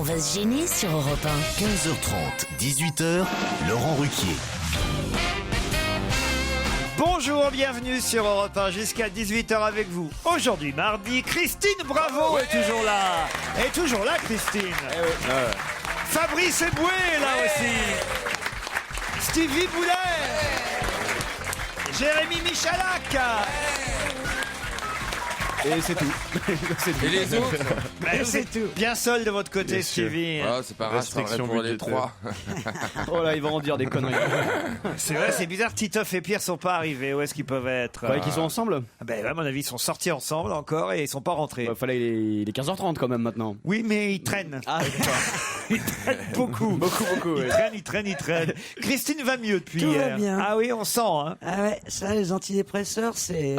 va se gêner sur Europe 1. 15h30, 18h, Laurent Ruquier. Bonjour, bienvenue sur Europe 1 jusqu'à 18h avec vous. Aujourd'hui, mardi, Christine Bravo est toujours là. Est toujours là, Christine. Fabrice Eboué est là aussi. Stevie Boulet. Jérémy Michalak. Et c'est tout. Et les autres C'est tout. Bien seul de votre côté, Stevie. Ah, c'est pas grave, ça va pour les trois. Oh là, ils vont en dire des conneries. C'est vrai, c'est bizarre, Titoff et Pierre sont pas arrivés. Où est-ce qu'ils peuvent être? Ouais, qu'ils sont ensemble. À mon avis, ils sont sortis ensemble encore et ils sont pas rentrés. Il est 15h30 quand même maintenant. Oui, mais ils traînent. Ah, Ils traînent beaucoup. beaucoup. Ils traînent. Christine va mieux depuis Tout hier. va bien. Ah oui, on sent. Hein. Ah ouais, ça, les antidépresseurs, c'est...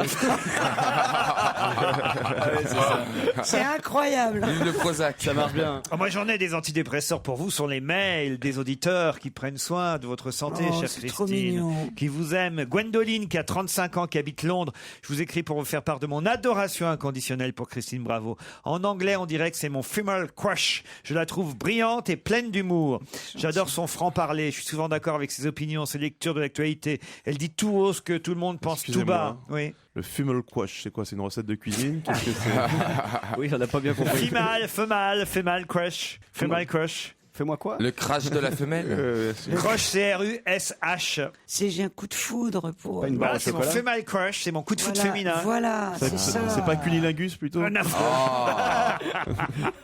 c'est incroyable. Vive le Prozac. ça marche bien. Ah, moi, j'en ai des antidépresseurs pour vous. Ce sont les mails des auditeurs qui prennent soin de votre santé, Oh, chère c'est Christine. trop mignon. Qui vous aime. Gwendoline, qui a 35 ans, qui habite Londres. Je vous écris pour vous faire part de mon adoration inconditionnelle pour Christine Bravo. En anglais, on dirait que c'est mon female crush. Je la trouve brillante et pleine d'humour. J'adore son franc-parler. Je suis souvent d'accord avec ses opinions, ses lectures de l'actualité. Elle dit tout haut ce que tout le monde pense tout bas. Oui. Le fummel quash, c'est quoi? C'est une recette de cuisine? Qu'est-ce que c'est? Oui, on n'a pas bien compris. Female crush. Female crush. Fais-moi quoi? Le crash de la femelle. Crush, C-R-U-S-H. J'ai un coup de foudre pour... Pas une barre Voilà, au c'est mon chocolat. female crush, c'est mon coup de foot féminin. Voilà, c'est ça. C'est pas cunilingus plutôt? Non.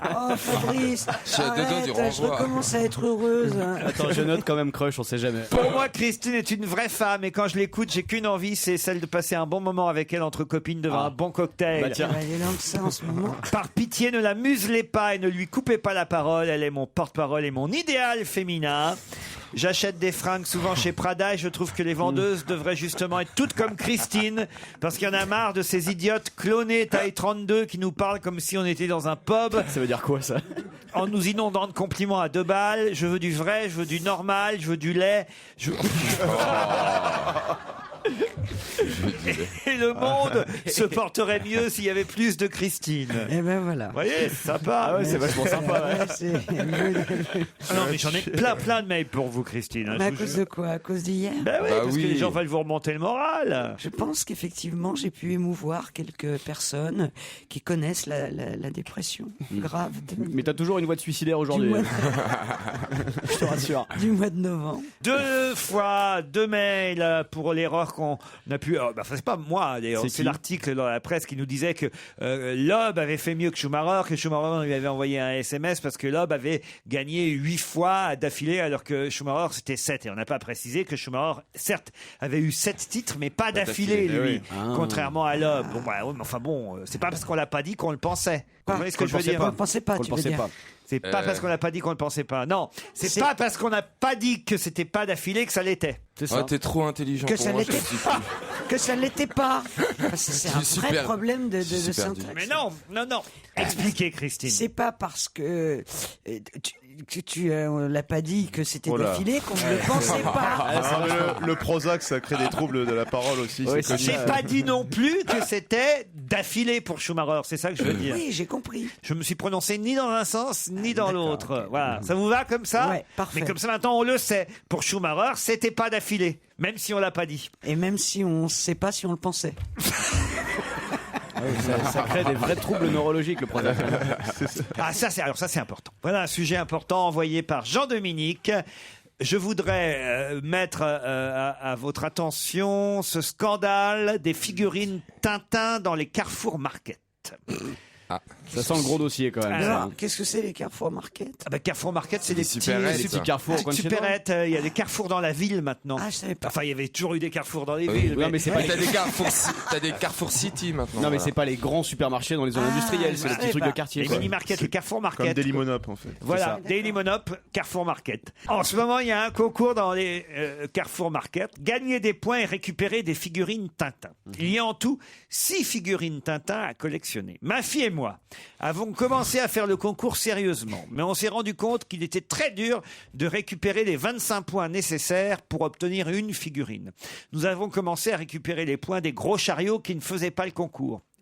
Oh, Fabrice, Je suis à deux doigts du arrête, je renvoi. recommence à être heureuse. Attends, je note quand même crush, on sait jamais. Pour moi, Christine est une vraie femme et quand je l'écoute, j'ai qu'une envie, c'est celle de passer un bon moment avec elle entre copines devant un bon cocktail. Bah tiens. Elle est là que ça en ce moment. Par pitié, ne la muselez pas et ne lui coupez pas la parole. Elle est mon porte-parole et mon idéal féminin. J'achète des fringues souvent chez Prada et je trouve que les vendeuses devraient justement être toutes comme Christine parce qu'il y en a marre de ces idiotes clonées taille 32 qui nous parlent comme si on était dans un pub Ça veut dire quoi ça? en nous inondant de compliments à 2 balles. Je veux du vrai, je veux du normal, je veux du lait. Et le monde se porterait mieux s'il y avait plus de Christine. Et ben voilà. Vous voyez, c'est sympa. Ah ouais, c'est vachement sympa. Ouais. Ouais, c'est... Ah non, mais j'en ai plein de mails pour vous, Christine. hein, Mais à je vous cause jure. de quoi? À cause d'hier? Ben oui, Bah parce que oui. les gens veulent vous remonter le moral. Je pense qu'effectivement, j'ai pu émouvoir quelques personnes qui connaissent la dépression grave Mais t'as toujours une voix de suicidaire aujourd'hui. mois- Je te rassure. du mois de novembre. 2 fois 2 mails pour l'erreur qu'on a pu... c'est pas moi, d'ailleurs. C'est C'est qui l'article dans la presse qui nous disait que Loeb avait fait mieux que Schumacher lui avait envoyé un SMS parce que Loeb avait gagné 8 fois d'affilée alors que Schumacher c'était 7. Et on n'a pas précisé que Schumacher, certes, avait eu 7 titres, mais pas d'affilée, d'affilée, lui. Ah. Contrairement à Loeb. C'est pas parce qu'on l'a pas dit qu'on le pensait. Vous voyez ce que je veux dire? Qu'on ne pensait pas, Qu'on tu le veux pensait dire. pas. C'est pas parce qu'on n'a pas dit qu'on le pensait pas. Non, c'est pas parce qu'on n'a pas dit que c'était pas d'affilée que ça l'était. C'est Ah, ça. t'es trop intelligent Que pour ça moi. l'était pas. Que ça l'était pas. Parce que c'est un suis vrai super- problème de je suis super syntaxe. Mais non. Expliquez, Christine. C'est pas parce que tu on l'a pas dit que c'était Oh là. d'affilée qu'on ne le pensait pas. Ah, mais le Prozac, ça crée des troubles de la parole aussi. Ouais, c'est c'est connu. J'ai pas dit non plus que c'était d'affilée pour Schumacher, c'est ça que je veux dire. Oui, j'ai compris. Je me suis prononcé ni dans un sens ni dans l'autre. Voilà, ça vous va comme ça? Ouais, parfait. Mais comme ça maintenant on le sait. Pour Schumacher, c'était pas d'affilée, même si on l'a pas dit. Et même si on sait pas si on le pensait. Ça crée des vrais troubles neurologiques le Prozac. Ça c'est important. Voilà un sujet important envoyé par Jean-Dominique. Je voudrais mettre à votre attention ce scandale des figurines Tintin dans les Carrefour Market. Ça sent le gros dossier quand même. Alors, qu'est-ce que c'est les Carrefour Market? Carrefour Market, c'est des petits supérettes, Les petits carrefours petites comme chez nous. supérettes. Il y a des carrefours dans la ville maintenant. Ah, je savais pas. Enfin, il y avait toujours eu des carrefours dans les Oui, villes. Non, mais c'est pas Mais t'as des Carrefour City maintenant. Non mais c'est pas les grands supermarchés dans les zones industrielles, c'est les petits trucs de quartier. Les quoi. mini-markets, les Carrefour Comme Market. Dailymonop en fait. Voilà, Daily Monop, Carrefour Market. En ce moment, il y a un concours dans les Carrefour Market. Gagner des points et récupérer des figurines Tintin. Il y a en tout 6 figurines Tintin à collectionner. Ma fille et moi avons commencé à faire le concours sérieusement, mais on s'est rendu compte qu'il était très dur de récupérer les 25 points nécessaires pour obtenir une figurine. Nous avons commencé à récupérer les points des gros chariots qui ne faisaient pas le concours.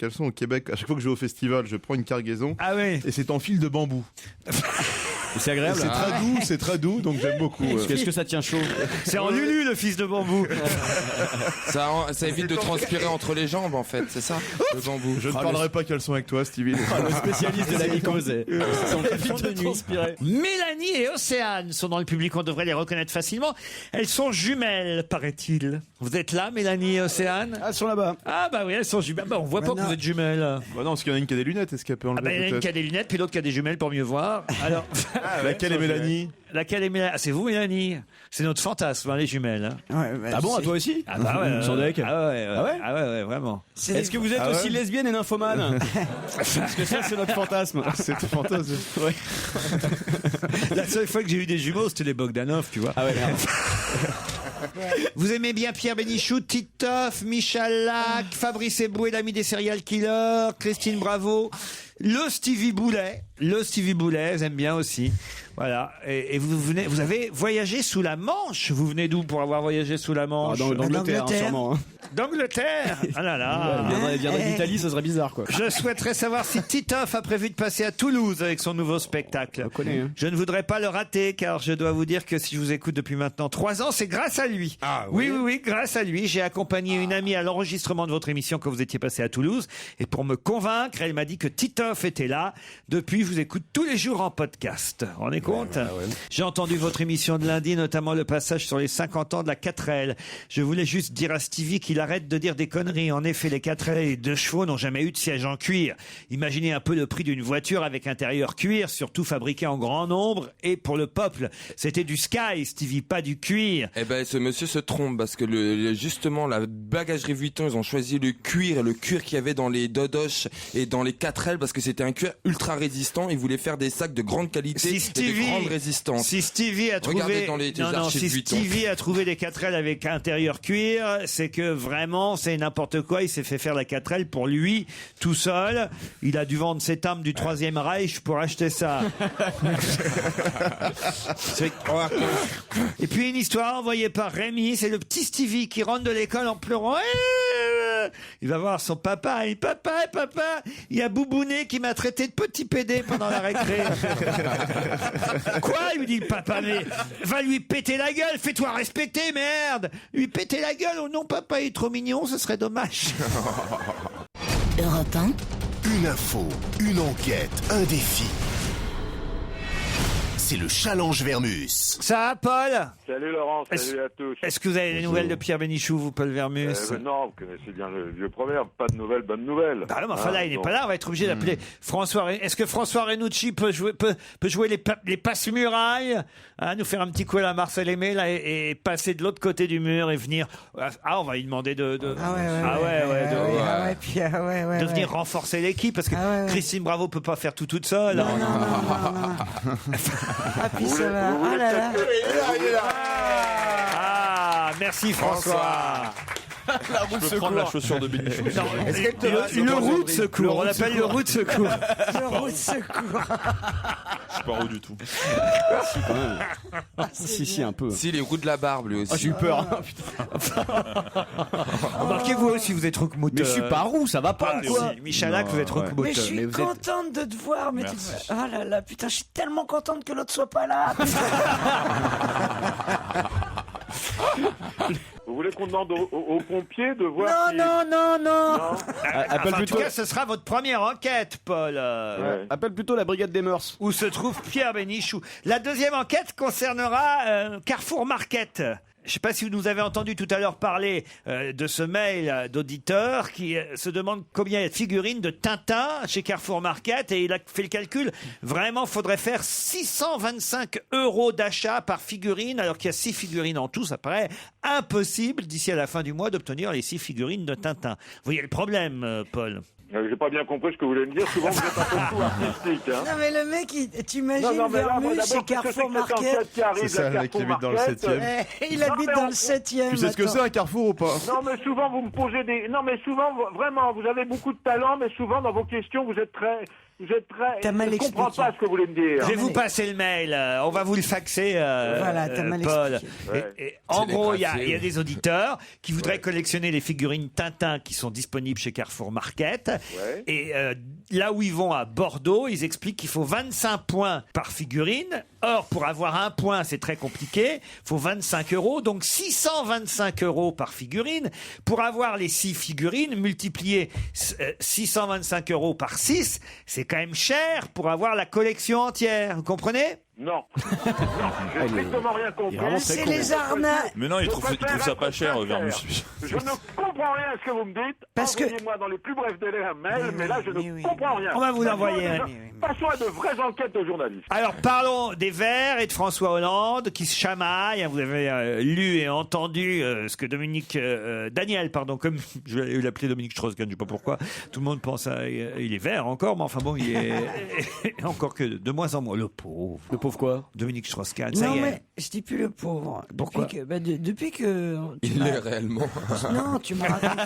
caleçons au Québec. À chaque fois que je vais au festival, je prends une cargaison Ah oui. et c'est en fil de bambou. C'est agréable. C'est très doux, donc j'aime beaucoup. Qu'est-ce que ça tient chaud? C'est en Lulu, le fils de bambou. Ça évite de transpirer entre les jambes, en fait, c'est ça, le bambou. Je ne parlerai pas caleçon avec toi, Stevie. Le spécialiste de la mycose. De transpirer. Mélanie et Océane sont dans le public, on devrait les reconnaître facilement. Elles sont jumelles, paraît-il. Vous êtes là, Mélanie et Océane? Ah, elles sont là-bas. Ah bah oui, elles sont jumelles. Bah, on voit pas que vous êtes jumelles. Bah non, parce qu'il y en a une qui a des lunettes, est-ce qu'elle peut enlever Ah bah, il y en a une qui a des lunettes, puis l'autre qui a des jumelles pour mieux voir. Alors, laquelle est Mélanie? laquelle est Mélanie? Ah, c'est vous, Mélanie? C'est notre fantasme, hein, les jumelles. Hein. Ouais, bah, Ah bon, à toi aussi? Ah bah ouais. Sans deck. Ah ouais, Ah ouais ah ouais, vraiment. Est-ce que vous êtes aussi lesbienne et nymphomane? Parce que ça, c'est notre fantasme. C'est tout fantasme. Ouais. La seule fois que j'ai eu des jumeaux, c'était les Bogdanov, tu vois. Ah ouais, merde. Vous aimez bien Pierre Bénichou, Titoff, Michalak, Fabrice Eboué, l'ami des serial killers, Christine Bravo, le Stevie Boulet, j'aime bien aussi. Voilà. Et vous avez voyagé sous la Manche. Vous venez d'où pour avoir voyagé sous la Manche? D'Angleterre, sûrement. D'Angleterre. Ah là là. Il viendrait d'Italie, ça serait bizarre, quoi. Je souhaiterais savoir si Titoff a prévu de passer à Toulouse avec son nouveau spectacle. Je ne voudrais pas le rater, car je dois vous dire que si je vous écoute depuis maintenant 3 ans, c'est grâce à lui. Ah oui. Oui, grâce à lui. J'ai accompagné une amie à l'enregistrement de votre émission quand vous étiez passé à Toulouse. Et pour me convaincre, elle m'a dit que Titoff était là. Depuis, je vous écoute tous les jours en podcast. Vous vous rendez compte? J'ai entendu votre émission de lundi, notamment le passage sur les 50 ans de la 4L. Je voulais juste dire à Stevie qu'il arrête de dire des conneries. En effet, les 4L et les 2 chevaux n'ont jamais eu de siège en cuir. Imaginez un peu le prix d'une voiture avec intérieur cuir, surtout fabriquée en grand nombre. Et pour le peuple, c'était du Sky, Stevie, pas du cuir. Eh ben, ce monsieur se trompe parce que justement, la bagagerie Vuitton, ils ont choisi le cuir qu'il y avait dans les Dodoches et dans les 4L parce que c'était un cuir ultra résistant. Ils voulaient faire des sacs de grande qualité et de grande résistance. Si Stevie a trouvé, regardez dans les archives Vuitton. Stevie a trouvé des 4L avec intérieur cuir, c'est que vraiment c'est n'importe quoi. Il s'est fait faire la 4L pour lui tout seul. Il a dû vendre cette âme du 3e Reich pour acheter ça. Et puis une histoire envoyée par Rémi, c'est le petit Stevie qui rentre de l'école en pleurant. Il va voir son papa. Et papa, il y a Boubounet qui m'a traité de petit pédé pendant la récré. Quoi? Il lui dit le papa, mais va lui péter la gueule, fais-toi respecter, merde. Lui péter la gueule, oh non papa, il est trop mignon, ce serait dommage. Europe 1. Une info, une enquête, un défi. C'est le challenge Vermus. Ça va, Paul? Salut Laurent, salut à tous. Est-ce que vous avez des nouvelles de Pierre Bénichou, vous, Paul Vermus? Non, vous connaissez bien le vieux proverbe, pas de nouvelles, bonnes nouvelles. Ah non, mais enfin là, il n'est pas là, on va être obligé d'appeler François. Est-ce que François Renucci peut jouer les passe-murailles, hein, nous faire un petit coup à la Marcel Aimé là, et passer de l'autre côté du mur et venir. Ah, on va lui demander de venir renforcer l'équipe parce que Christine Bravo peut pas faire tout toute seule. Non. Ah, puis ça va. Ah là là. Ah, merci François. La roue de secours. Prendre la chaussure de Bénichou. Le roue de secours. On l'appelle le roue de secours. Le roue de secours. Je suis pas roux du tout. Si, quand même. Si, un peu. Si, les roues de la barbe, lui aussi. Ah, j'ai eu peur. Remarquez-vous aussi, vous êtes roukmout. Mais je suis pas roux, ça va pas, quoi. Michalak, vous êtes roukmout. Mais je suis contente de te voir. Mais oh là là, putain, je suis tellement contente que l'autre soit pas là. Vous voulez qu'on demande aux pompiers de voir Non. En tout cas, ce sera votre première enquête, Paul. Appelle plutôt la brigade des mœurs. Où se trouve Pierre Bénichou. La deuxième enquête concernera Carrefour Market. Je ne sais pas si vous nous avez entendu tout à l'heure parler de ce mail d'auditeurs qui se demande combien il y a de figurines de Tintin chez Carrefour Market et il a fait le calcul. Vraiment, il faudrait faire 625 € d'achat par figurine alors qu'il y a 6 figurines en tout. Ça paraît impossible d'ici à la fin du mois d'obtenir les 6 figurines de Tintin. Vous voyez le problème, Paul? J'ai pas bien compris ce que vous voulez me dire. Souvent, vous êtes un peu fou artistique. Hein. Non, mais le mec, t'imagines Vermus chez Carrefour Market. C'est ça, le mec qui habite dans le 7e. Il habite dans le 7e. Tu sais ce que c'est un carrefour ou pas? Non, mais souvent, vous me posez des... Non, mais souvent, vraiment, vous avez beaucoup de talent, mais souvent, dans vos questions, vous êtes très... T'as mal je comprends expliqué. pas ce que vous voulez me dire. Je vais vous passer le mail. On va vous le faxer, voilà, t'as mal Paul. expliqué. Et en gros, il y a des auditeurs qui voudraient collectionner les figurines Tintin qui sont disponibles chez Carrefour Market. Ouais. Et là où ils vont à Bordeaux, ils expliquent qu'il faut 25 points par figurine. Or, pour avoir un point, c'est très compliqué. Il faut 25 €, donc 625 € par figurine. Pour avoir les 6 figurines, multiplier 625 € par 6, c'est quand même cher pour avoir la collection entière. Vous comprenez ? Non. Non, j'ai strictement rien compris. C'est les arnaques. Mais non, il trouve ça pas cher, sincère. Vermus. Je ne comprends rien à ce que vous me dites. Parce que- Envoyez-moi dans les plus brefs délais un mail, mais là, je ne comprends rien. On va vous l'envoyer, Passons à Rémi, oui. Passons à de vraies enquêtes de journalistes. Alors parlons des Verts et de François Hollande qui se chamaillent. Vous avez lu et entendu ce que Daniel, comme je vais l'appeler Dominique Strauss-Kahn, je ne sais pas pourquoi. Tout le monde pense il est vert encore, mais enfin bon, il est encore que de moins en moins. Le pauvre. Le pauvre quoi? Dominique Strauss-Kahn, ça Non, y est. mais je dis plus le pauvre. Pourquoi? Depuis que tu Il m'as- l'est réellement. Non, tu m'as raconté.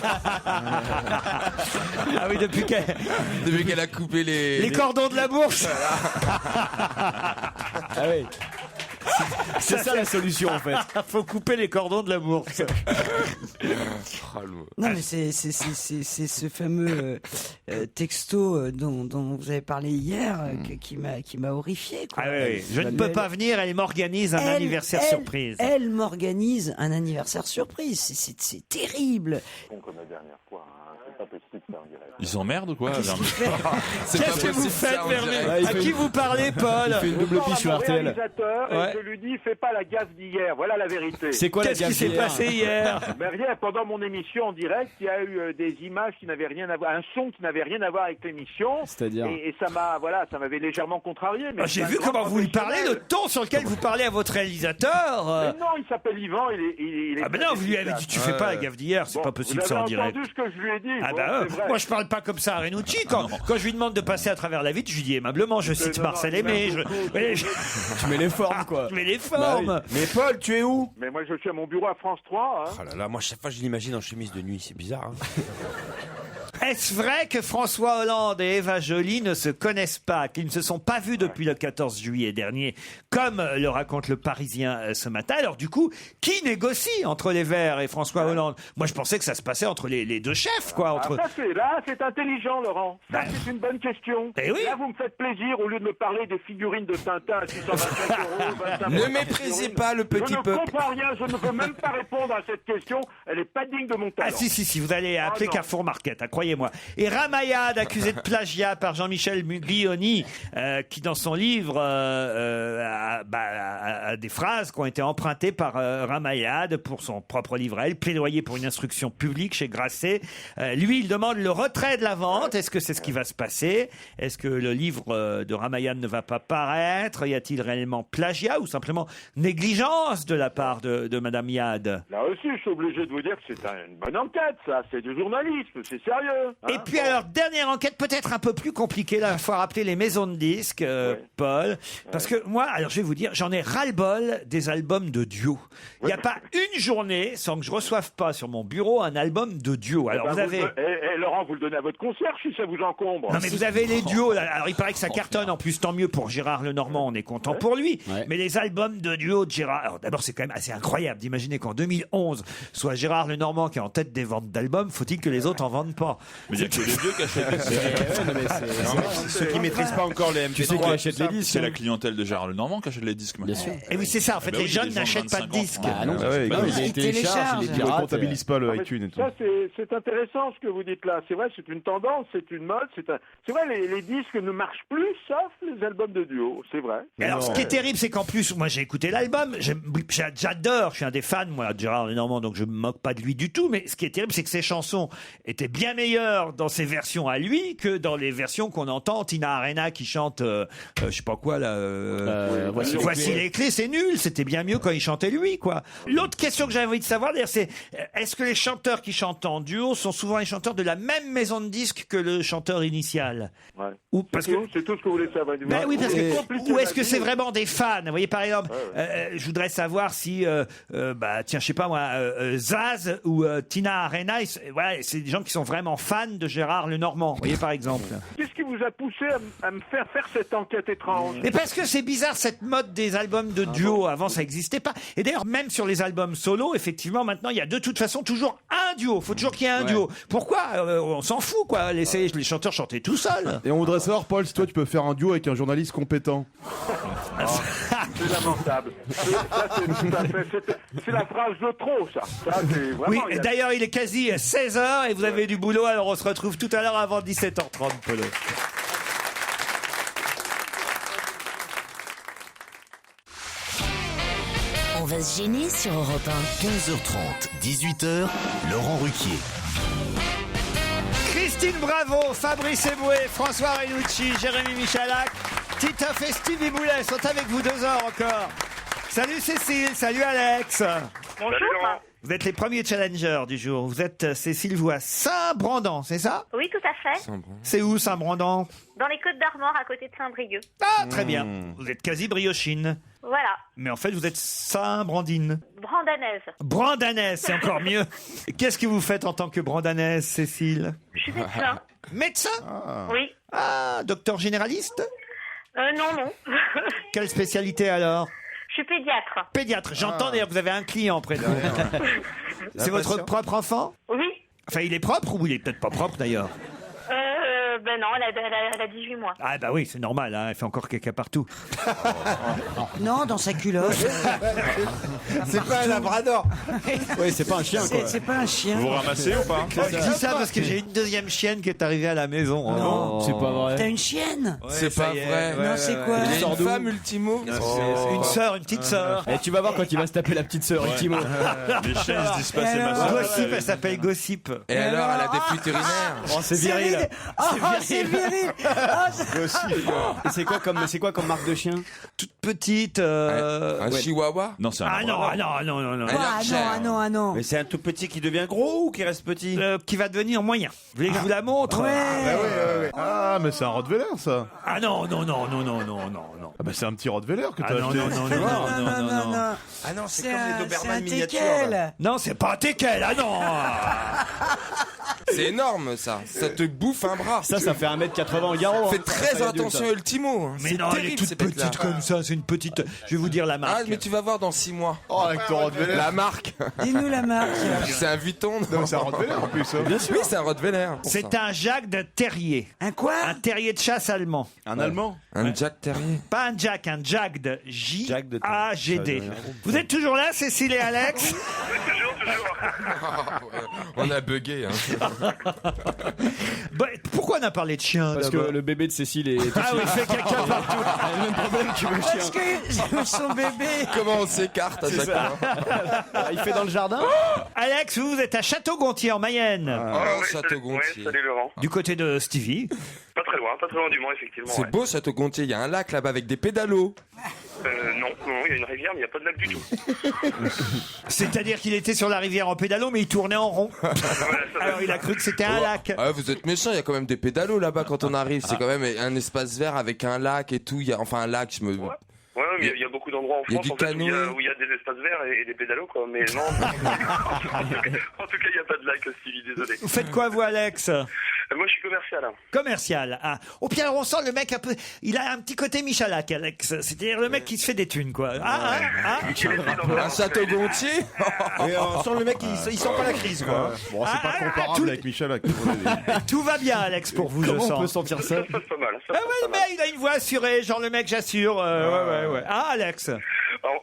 Ah oui, depuis qu'elle a coupé les cordons de la bourse. Ah oui. C'est ça la solution en fait. Faut couper les cordons de la bourse. Non, mais c'est ce fameux texto dont vous avez parlé hier qui m'a horrifié. Quoi. Ah oui, je ne peux pas venir, elle m'organise un anniversaire surprise. Elle m'organise un anniversaire surprise. C'est terrible. Comme la dernière fois, hein. C'est pas possible ça en direct. Ils s'emmerdent ou quoi, Vermus? Qu'est-ce que vous faites, Vermus? Ouais, il À fait qui une- vous parlez, Paul? Il fait une double piste sur Mon RTL. réalisateur, Ouais. et je lui dis, fais pas la gaffe d'hier. Voilà la vérité. C'est quoi la Qu'est-ce qui gaffe s'est d'hier? passé hier? Mais rien, pendant mon émission en direct, il y a eu des images qui n'avaient rien à voir, un son qui n'avait rien à voir avec l'émission. C'est-à-dire Et ça m'avait légèrement contrarié. Mais J'ai c'est un vu grand comment vous lui parlez, le professionnel. ton sur lequel vous parlez à votre réalisateur. Mais non, il s'appelle Yvan, il est Ah ben non, vous lui avez dit tu fais pas la gaffe d'hier, c'est Bon, pas possible vous ça en avez direct. entendu ce que je lui ai dit. Ah bon, bah c'est vrai. moi je parle pas comme ça à Renucci. Quand je lui demande de passer à travers la vitre, je lui dis aimablement, je cite non, Marcel non, Aimé, non, Tu mets les formes quoi. je mets les formes. Mais Paul, tu es où? Mais moi, je suis à mon bureau à France 3. Hein. Oh là là, moi chaque fois je l'imagine en chemise de nuit, c'est bizarre. Hein. Est-ce vrai que François Hollande et Eva Joly ne se connaissent pas, qu'ils ne se sont pas vus depuis le 14 juillet dernier, comme le raconte le Parisien ce matin? Alors du coup, qui négocie entre les Verts et François Hollande? Moi je pensais que ça se passait entre les deux chefs, quoi. Entre... Là, c'est intelligent, Laurent. Ça, Ben, c'est une bonne question. eh oui. Là, vous me faites plaisir au lieu de me parler des figurines de Tintin à 625 €. 25 Ne €. méprisez pas le petit Je ne peuple. comprends rien, je ne peux même pas répondre à cette question. Elle n'est pas digne de mon talent. Ah si, vous allez appeler non. Carrefour Market, hein, croyez-moi. Et Ramayad, accusé de plagiat par Jean-Michel Guilloni, qui dans son livre a des phrases qui ont été empruntées par Ramayad pour son propre livre à elle, plaidoyer pour une instruction publique chez Grasset. Lui, il demande le retrait de la vente. Est-ce que c'est ce qui va se passer? Est-ce que le livre de Ramayad ne va pas paraître? Y a-t-il réellement plagiat ou simplement négligence de la part de Madame Yad? Là aussi, je suis obligé de vous dire que c'est une bonne enquête, ça. C'est du journalisme, c'est sérieux. hein. Et puis alors, dernière enquête peut-être un peu plus compliquée, là, il faut rappeler les maisons de disques, Paul, parce que moi, alors je vais vous dire, j'en ai ras-le-bol des albums de duo. Il n'y a pas une journée sans que je reçoive pas sur mon bureau un album de duo. Alors Ben, vous avez... Laurent, vous le donnez à votre concierge si ça vous encombre. Non mais vous avez les duos, là. Alors il paraît que ça cartonne, en plus tant mieux pour Gérard Lenormand, on est content pour lui. Ouais. Mais les albums de duo de Gérard, alors d'abord c'est quand même assez incroyable d'imaginer qu'en 2011 soit Gérard Lenormand qui est en tête des ventes d'albums, faut-il que les autres en vendent pas? Mais il y a que les vieux qui achètent les C'est ceux qui maîtrisent pas encore les Tu sais qui MP3. achète les disques C'est hein. la clientèle de Gérard Lenormand qui achète les disques maintenant. Bien sûr. Et oui c'est ça, en fait bah les oui, jeunes ils les vendent n'achètent pas de 25 disques. francs. Ah non, Ah ouais, bah, il il télécharge, il les Il ne pirate. comptabilise pas le iTunes et tout. Ça, c'est intéressant ce que vous dites là. C'est vrai, c'est une tendance, c'est une mode. C'est vrai, les disques ne marchent plus, sauf les albums de duo. C'est vrai. Et alors, Non. ce qui est terrible, c'est qu'en plus, moi, j'ai écouté l'album, j'adore, je suis un des fans, moi, de Gérard Lenormand, donc je me moque pas de lui du tout, mais ce qui est terrible, c'est que ses chansons étaient bien meilleures dans ses versions à lui que dans les versions qu'on entend, Tina Arena qui chante, je sais pas quoi, là, Voici les clés, c'est nul, c'était bien mieux quand il chantait lui, quoi. L'autre question que j'avais envie de savoir, d'ailleurs, c'est, est-ce que les chanteurs qui chantent en duo sont souvent les chanteurs de la même maison de disques que le chanteur initial? Ouais. Ou parce que... C'est tout ce que vous voulez savoir. Ben oui, parce que, compliqué ou est-ce que à c'est dire. vraiment des fans? Vous voyez, par exemple, je voudrais savoir si, tiens, je sais pas moi, Zaz ou Tina Arena, voilà, c'est des gens qui sont vraiment fans de Gérard Lenormand. Vous voyez, par exemple. Qu'est-ce qui vous a poussé à me faire cette enquête étrange? Mais parce que c'est bizarre cette mode des albums de duo. Avant, ça n'existait pas. Et d'ailleurs, même sur les albums solo, effectivement, maintenant, il y a de toute façon toujours un duo. Faut toujours qu'il y ait un duo. Pourquoi on s'en fout, quoi. Laissez les chanteurs chanter tout seuls. Et on voudrait savoir, Paul, si toi tu peux faire un duo avec un journaliste compétent. C'est lamentable. C'est la phrase de trop, ça. C'est vraiment, Oui, d'ailleurs, il est quasi 16h et vous avez du boulot, alors on se retrouve tout à l'heure avant 17h30, Polo. On va se gêner sur Europe 1. 15h30, 18h, Laurent Ruquier. Christine Bravo, Fabrice Eboué, François Renucci, Jérémy Michalak, Titoff et Stevie Boulet sont avec vous 2 heures encore. Salut Cécile, salut Alex. Bonjour. Vous êtes les premiers challengers du jour. Vous êtes, Cécile, vous à Saint-Brandan, c'est ça? Oui, tout à fait. C'est où Saint-Brandan? Dans les Côtes d'Armor, à côté de Saint-Brieuc. Ah, très bien. Vous êtes quasi briochine. Voilà. Mais en fait, vous êtes Saint-Brandine. Brandanaise. Brandanaise, c'est encore mieux. Qu'est-ce que vous faites en tant que Brandanaise, Cécile? Je suis médecin. Médecin? Oui. Ah, docteur généraliste? Non. Quelle spécialité alors? Je suis pédiatre. Pédiatre. J'entends d'ailleurs que vous avez un client près de vous. C'est votre propre enfant? Oui. Enfin, il est propre ou il est peut-être pas propre d'ailleurs? Ben non, elle a 18 mois. Ah bah oui, c'est normal, hein, elle fait encore caca partout. Non, dans sa culotte. C'est pas un labrador. Oui, c'est pas un chien, quoi. C'est pas un chien. Vous ramassez ou pas? Je dis ça parce que j'ai une deuxième chienne qui est arrivée à la maison. Non. C'est pas vrai. T'as une chienne? C'est pas vrai. Non, c'est quoi? Il y a une femme, Ultimo. Une sœur, une petite sœur. Et tu vas voir quand il va se taper la petite sœur, Ultimo. Les chiens, ils se disent pas c'est ma alors soeur. Gossip, elle s'appelle Gossip. Et alors, elle a des fuites urinaires. Oh, c'est viril. C'est viril. Et c'est quoi comme marque de chien? Toute petite. Un chihuahua. Non, c'est un Ah non, labrador. ah non, non, non, non. Ah non. Mais c'est un tout petit qui devient gros ou qui reste petit? Qui va devenir moyen. Vous voulez que je vous la montre? Ouais. Ah, mais c'est un Rottweiler, ça. Ah non. Ah, bah c'est un petit Rottweiler que Ah t'as non, acheté. Non. Ah non, c'est C'est comme les un Doberman miniatures. teckel. Non, c'est pas un teckel, ah non. C'est énorme, ça. Ça te bouffe un bras. Ça fait 1m80 en garrot. Fais très attention à Ultimo. Mais C'est non, elle est terrible, toute ces bêtes-là. petite comme ça, c'est une petite. Je vais vous dire la Ah, marque. mais tu vas voir dans 6 mois. Oh, avec ton Rottweiler. La marque. Dis-nous la marque. C'est un Vuitton. Non, mais c'est un Rottweiler en plus. Hein. Bien sûr. Oui, c'est un Rottweiler. C'est un Jack de terrier. Un quoi? Un terrier de chasse allemand. Un Allemand. Un Jack Terrier. Pas un Jack, un Jack de Jack de J-A-G-D. Vous êtes toujours là, Cécile et Alex? On a bugué. Hein. Bah, pourquoi on a parlé de chien Parce que d'abord? le bébé de Cécile est. Ah oui, il fait caca partout. Le même problème que le Parce chien. que son bébé. Comment on s'écarte à chaque fois? Il fait dans le jardin. Alex, vous êtes à Château-Gontier en Mayenne. Oh, Château-Gontier. Salut Laurent. Du côté de Stevie. Pas très loin du Mans, effectivement. C'est ouais. beau, Château-Gontier. Il y a un lac là-bas avec des pédalos. Non, il y a une rivière, mais il n'y a pas de lac du tout. C'est-à-dire qu'il était sur la rivière en pédalo, mais il tournait en rond. Alors il a cru que c'était un lac. Ah, vous êtes méchants, il y a quand même des pédalos là-bas quand on arrive. C'est quand même un espace vert avec un lac et tout. Enfin, un lac, je me. Ouais, mais il y a beaucoup d'endroits en Il y a France du en fait, canoë. où il y a des espaces verts et des pédalos, quoi. Mais non. En tout cas, il n'y a pas de lac, Stevie, désolé. Vous faites quoi, vous, Alex? Moi, je suis commercial. Hein. Commercial. Ah. Au pire, on sent le mec un peu. Il a un petit côté Michalak, Alex. C'est-à-dire le mec qui se fait des thunes, quoi. Un Château-Gontier. Et on sent le mec, il sent pas la crise, quoi. Bon, c'est pas comparable avec Michel. Tout va bien, Alex, pour vous, Comment je on sens. peut sentir ça? Ça se passe pas mal. Ah ouais, mais il a une voix assurée, genre le mec, j'assure. Ouais. Ah, Alex.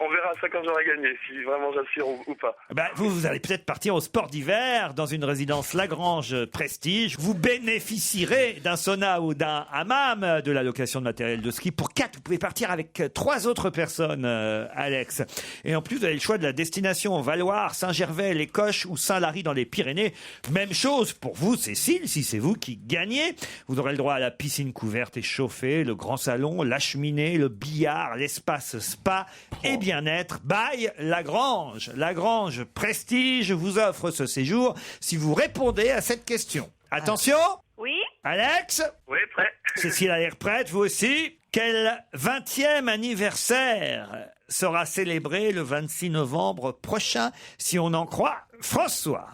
On verra ça quand j'aurai gagné, si vraiment j'assure ou pas. Ben, vous allez peut-être partir au sport d'hiver dans une résidence Lagrange Prestige. Vous bénéficierez d'un sauna ou d'un hammam, de la location de matériel de ski. Pour 4, vous pouvez partir avec 3 autres personnes, Alex. Et en plus, vous avez le choix de la destination Valoir, Saint-Gervais, les Coches ou Saint-Lary dans les Pyrénées. Même chose pour vous, Cécile, si c'est vous qui gagnez. Vous aurez le droit à la piscine couverte et chauffée, le grand salon, la cheminée, le billard, l'espace spa et bien-être. By Lagrange. Lagrange Prestige vous offre ce séjour si vous répondez à cette question. Attention. Oui. Alex. Oui, prêt. Cécile a l'air prête, vous aussi. Quel 20e anniversaire sera célébré le 26 novembre prochain, si on en croit François?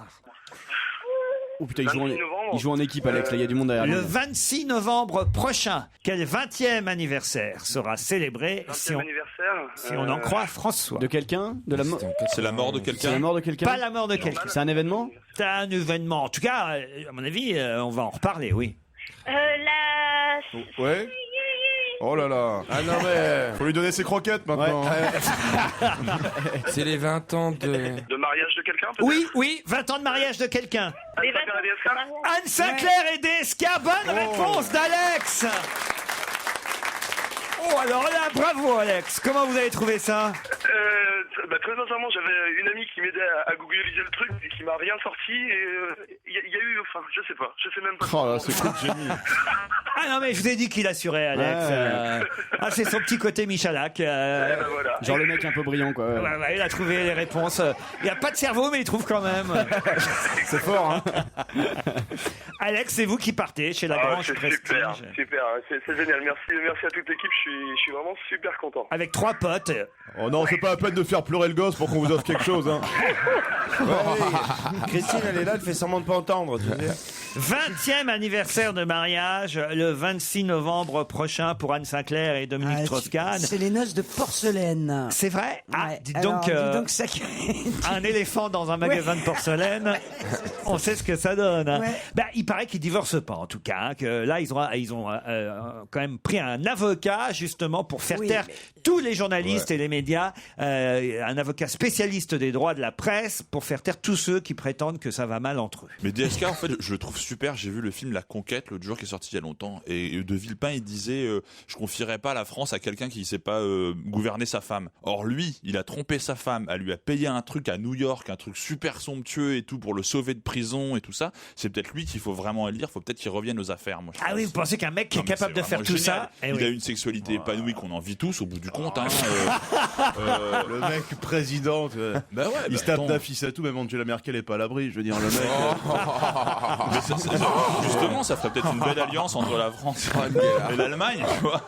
Oh putain, 26 novembre. il joue en équipe, Alex. Là, il y a du monde derrière. Le lui. 26 novembre prochain, quel 20e anniversaire sera célébré si on, anniversaire. si on en croit François? De quelqu'un? De la mort? C'est la mort de C'est quelqu'un. la mort de quelqu'un? Pas la mort de quelqu'un. C'est un événement? C'est un événement. En tout cas, à mon avis, on va en reparler, oui. Ouais. Oh là là. Ah non mais. Faut lui donner ses croquettes maintenant. C'est les 20 ans de... De mariage de quelqu'un, peut-être? Oui, oui, 20 ans de mariage de quelqu'un. Les 20 Anne Sinclair et DSK, bonne réponse d'Alex. Oh, alors là, bravo Alex. Comment vous avez trouvé ça? Très sincèrement, j'avais une amie qui m'aidait à googliser le truc et qui m'a rien sorti. Et il y a eu, enfin, je sais pas, je sais même pas. Oh là, c'est coup de génie. Ah non, mais je vous ai dit qu'il assurait, Alex. Ah, c'est son petit côté Michalak. Voilà. Genre le mec un peu brillant, quoi. Ouais, il a trouvé les réponses. Il n'y a pas de cerveau, mais il trouve quand même. C'est fort, hein. Alex, c'est vous qui partez chez Lagrange C'est Prestige. super, c'est génial. Merci à toute l'équipe. Je suis vraiment super content. Avec 3 potes. Oh non, c'est pas la peine de faire pleurer le gosse pour qu'on vous offre quelque chose. Hein. Christine, elle est là, elle fait semblant de pas entendre. Tu sais. 20e anniversaire de mariage, le 26 novembre prochain pour Anne Sinclair et Dominique Strauss-Kahn. C'est les noces de porcelaine. C'est vrai? Ah, Ouais. dites Alors, donc, ça... un éléphant dans un magasin de porcelaine, on sait ce que ça donne. Hein. Ouais. Ben, il paraît qu'ils divorcent pas, en tout cas. Hein, que là, ils ont quand même pris un avocat, justement, pour faire taire tous les journalistes et les médias. Un avocat spécialiste des droits de la presse pour faire taire tous ceux qui prétendent que ça va mal entre eux. Mais DSK, en fait, je le trouve super. J'ai vu le film La Conquête l'autre jour qui est sorti il y a longtemps. Et De Villepin, il disait je confierais pas la France à quelqu'un qui ne sait pas gouverner sa femme. Or, lui, il a trompé sa femme. Elle lui a payé un truc à New York, un truc super somptueux et tout pour le sauver de prison et tout ça. C'est peut-être lui qu'il faut vraiment élire. Faut peut-être qu'il revienne aux affaires. Moi, Ah oui, vous pensez qu'un mec qui est capable de faire tout ça, il a une sexualité épanouie qu'on envie tous au bout du compte. Hein, Le mec président, bah ouais, il se tape d'affiche à tout, même Angela Merkel est pas à l'abri. Je veux dire, le mec. Mais justement, ça ferait peut-être une belle alliance entre la France et l'Allemagne, tu vois.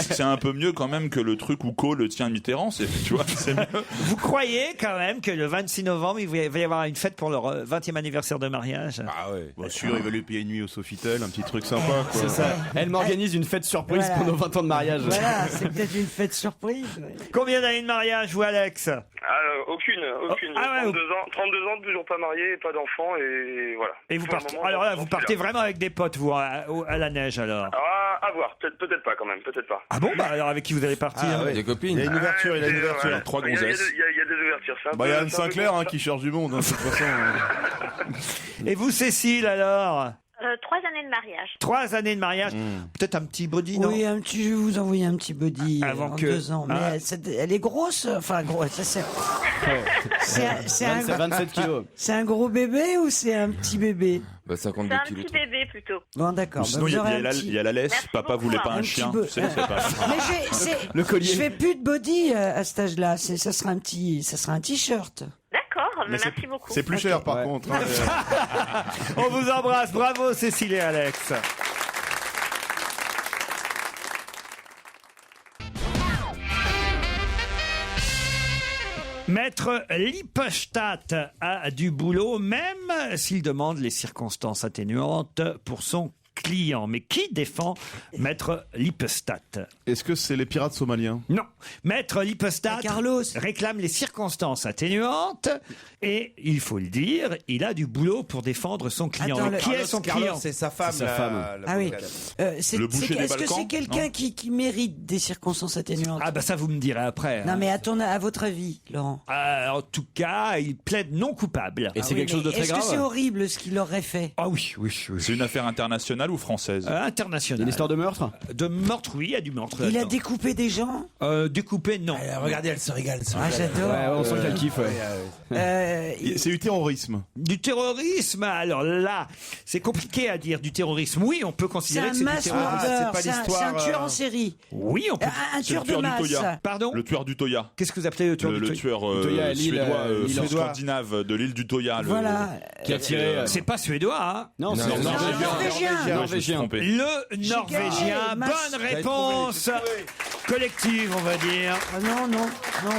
C'est un peu mieux quand même que le truc où Kohl tient Mitterrand, tu vois, c'est mieux. vous croyez quand même que le 26 novembre, il va y avoir une fête pour leur 20e anniversaire de mariage? Ah ouais. Bien sûr, il va lui payer une nuit au Sofitel, un petit truc sympa. Quoi. C'est ça. Elle m'organise une fête surprise Voilà. pendant 20 ans de mariage. Voilà, c'est peut-être une fête surprise. Combien d'années de mariage, vous, Alex? Aucune. Ah ouais, 32 ans, toujours pas marié, pas d'enfant, et voilà. Et vous Pour le partez, moment, alors là, j'en vous suis partez là. vraiment avec des potes, vous, à la neige, alors? Ah, à voir, peut-être pas quand même, peut-être pas. Ah bon, bah alors avec qui vous allez partir? Des copines. Il y a une ouverture, il y a une ouverture. Ouais. 3 Il y a gonzesses. des ouvertures. C'est un Bah, il y a peu- Anne c'est un peu Sinclair comme hein, ça. qui cherche du monde, hein, de toute façon. Et vous, Cécile, alors? 3 années de mariage. 3 années de mariage, peut-être un petit body, non? Oui, je vais vous envoyer un petit body Avant en que- 2 ans. Mais Ah. elle est grosse. Enfin, grosse. C'est 27 kilos. C'est un gros bébé ou c'est un petit bébé? Bah, C'est 52 un kilos. petit bébé plutôt. Bon, d'accord. Sinon, Bah, il y, vous aurez un a la laisse. Merci Papa beaucoup, voulait pas un un petit chien. peu. Tu sais, c'est pas... Mais Le collier. je fais plus de body à cet âge-là. Ça sera un t-shirt. D'accord, Mais merci beaucoup. C'est plus cher par Ouais. contre. Hein, On vous embrasse, bravo Cécile et Alex. Maître Lippstadt a du boulot, même s'il demande les circonstances atténuantes pour son client. Mais qui défend Maître Lippstadt? Est-ce que c'est les pirates somaliens? Non. Maître Lippstadt Carlos. réclame les circonstances atténuantes et, il faut le dire, il a du boulot pour défendre son client. Attends, Mais qui est son client? C'est sa femme. C'est sa femme. Ah oui. Le boucher des Est-ce que Balkans c'est quelqu'un Non. qui mérite des circonstances atténuantes? Ah bah ça vous me direz après. Non hein. mais à votre avis, Laurent. En tout cas, il plaide non coupable. Et c'est quelque chose de très Est-ce que grave. c'est horrible ce qu'il aurait fait? Ah oui, oui, oui. C'est une affaire internationale ou française? Il y a International. une histoire de meurtre? De meurtre, oui, il y a du meurtre. Il a là-dedans. découpé des gens? Découpé, non. Regardez, elle se régale. Ah j'adore. Ouais, on sent qu'elle kiffe. Ouais. C'est du terrorisme. Du terrorisme, alors là, c'est compliqué à dire. Du terrorisme, oui, on peut C'est considérer un que c'est du mass terrorisme. murder. c'est pas C'est un l'histoire, tueur en série. Oui, on peut. Un C'est le tueur de tueur du masse. Toya. Pardon? Le tueur du Toya. Qu'est-ce que vous appelez le tueur Le du tueur Toya à Lille, suédois, l'île scandinave de l'île du Toya. Voilà. Qui a tiré. C'est pas suédois, hein? Non, c'est Non, Norvégien. Ouais, je me suis trompé. Le Norvégien. gagné, Bonne réponse collective, on va dire. Ah non,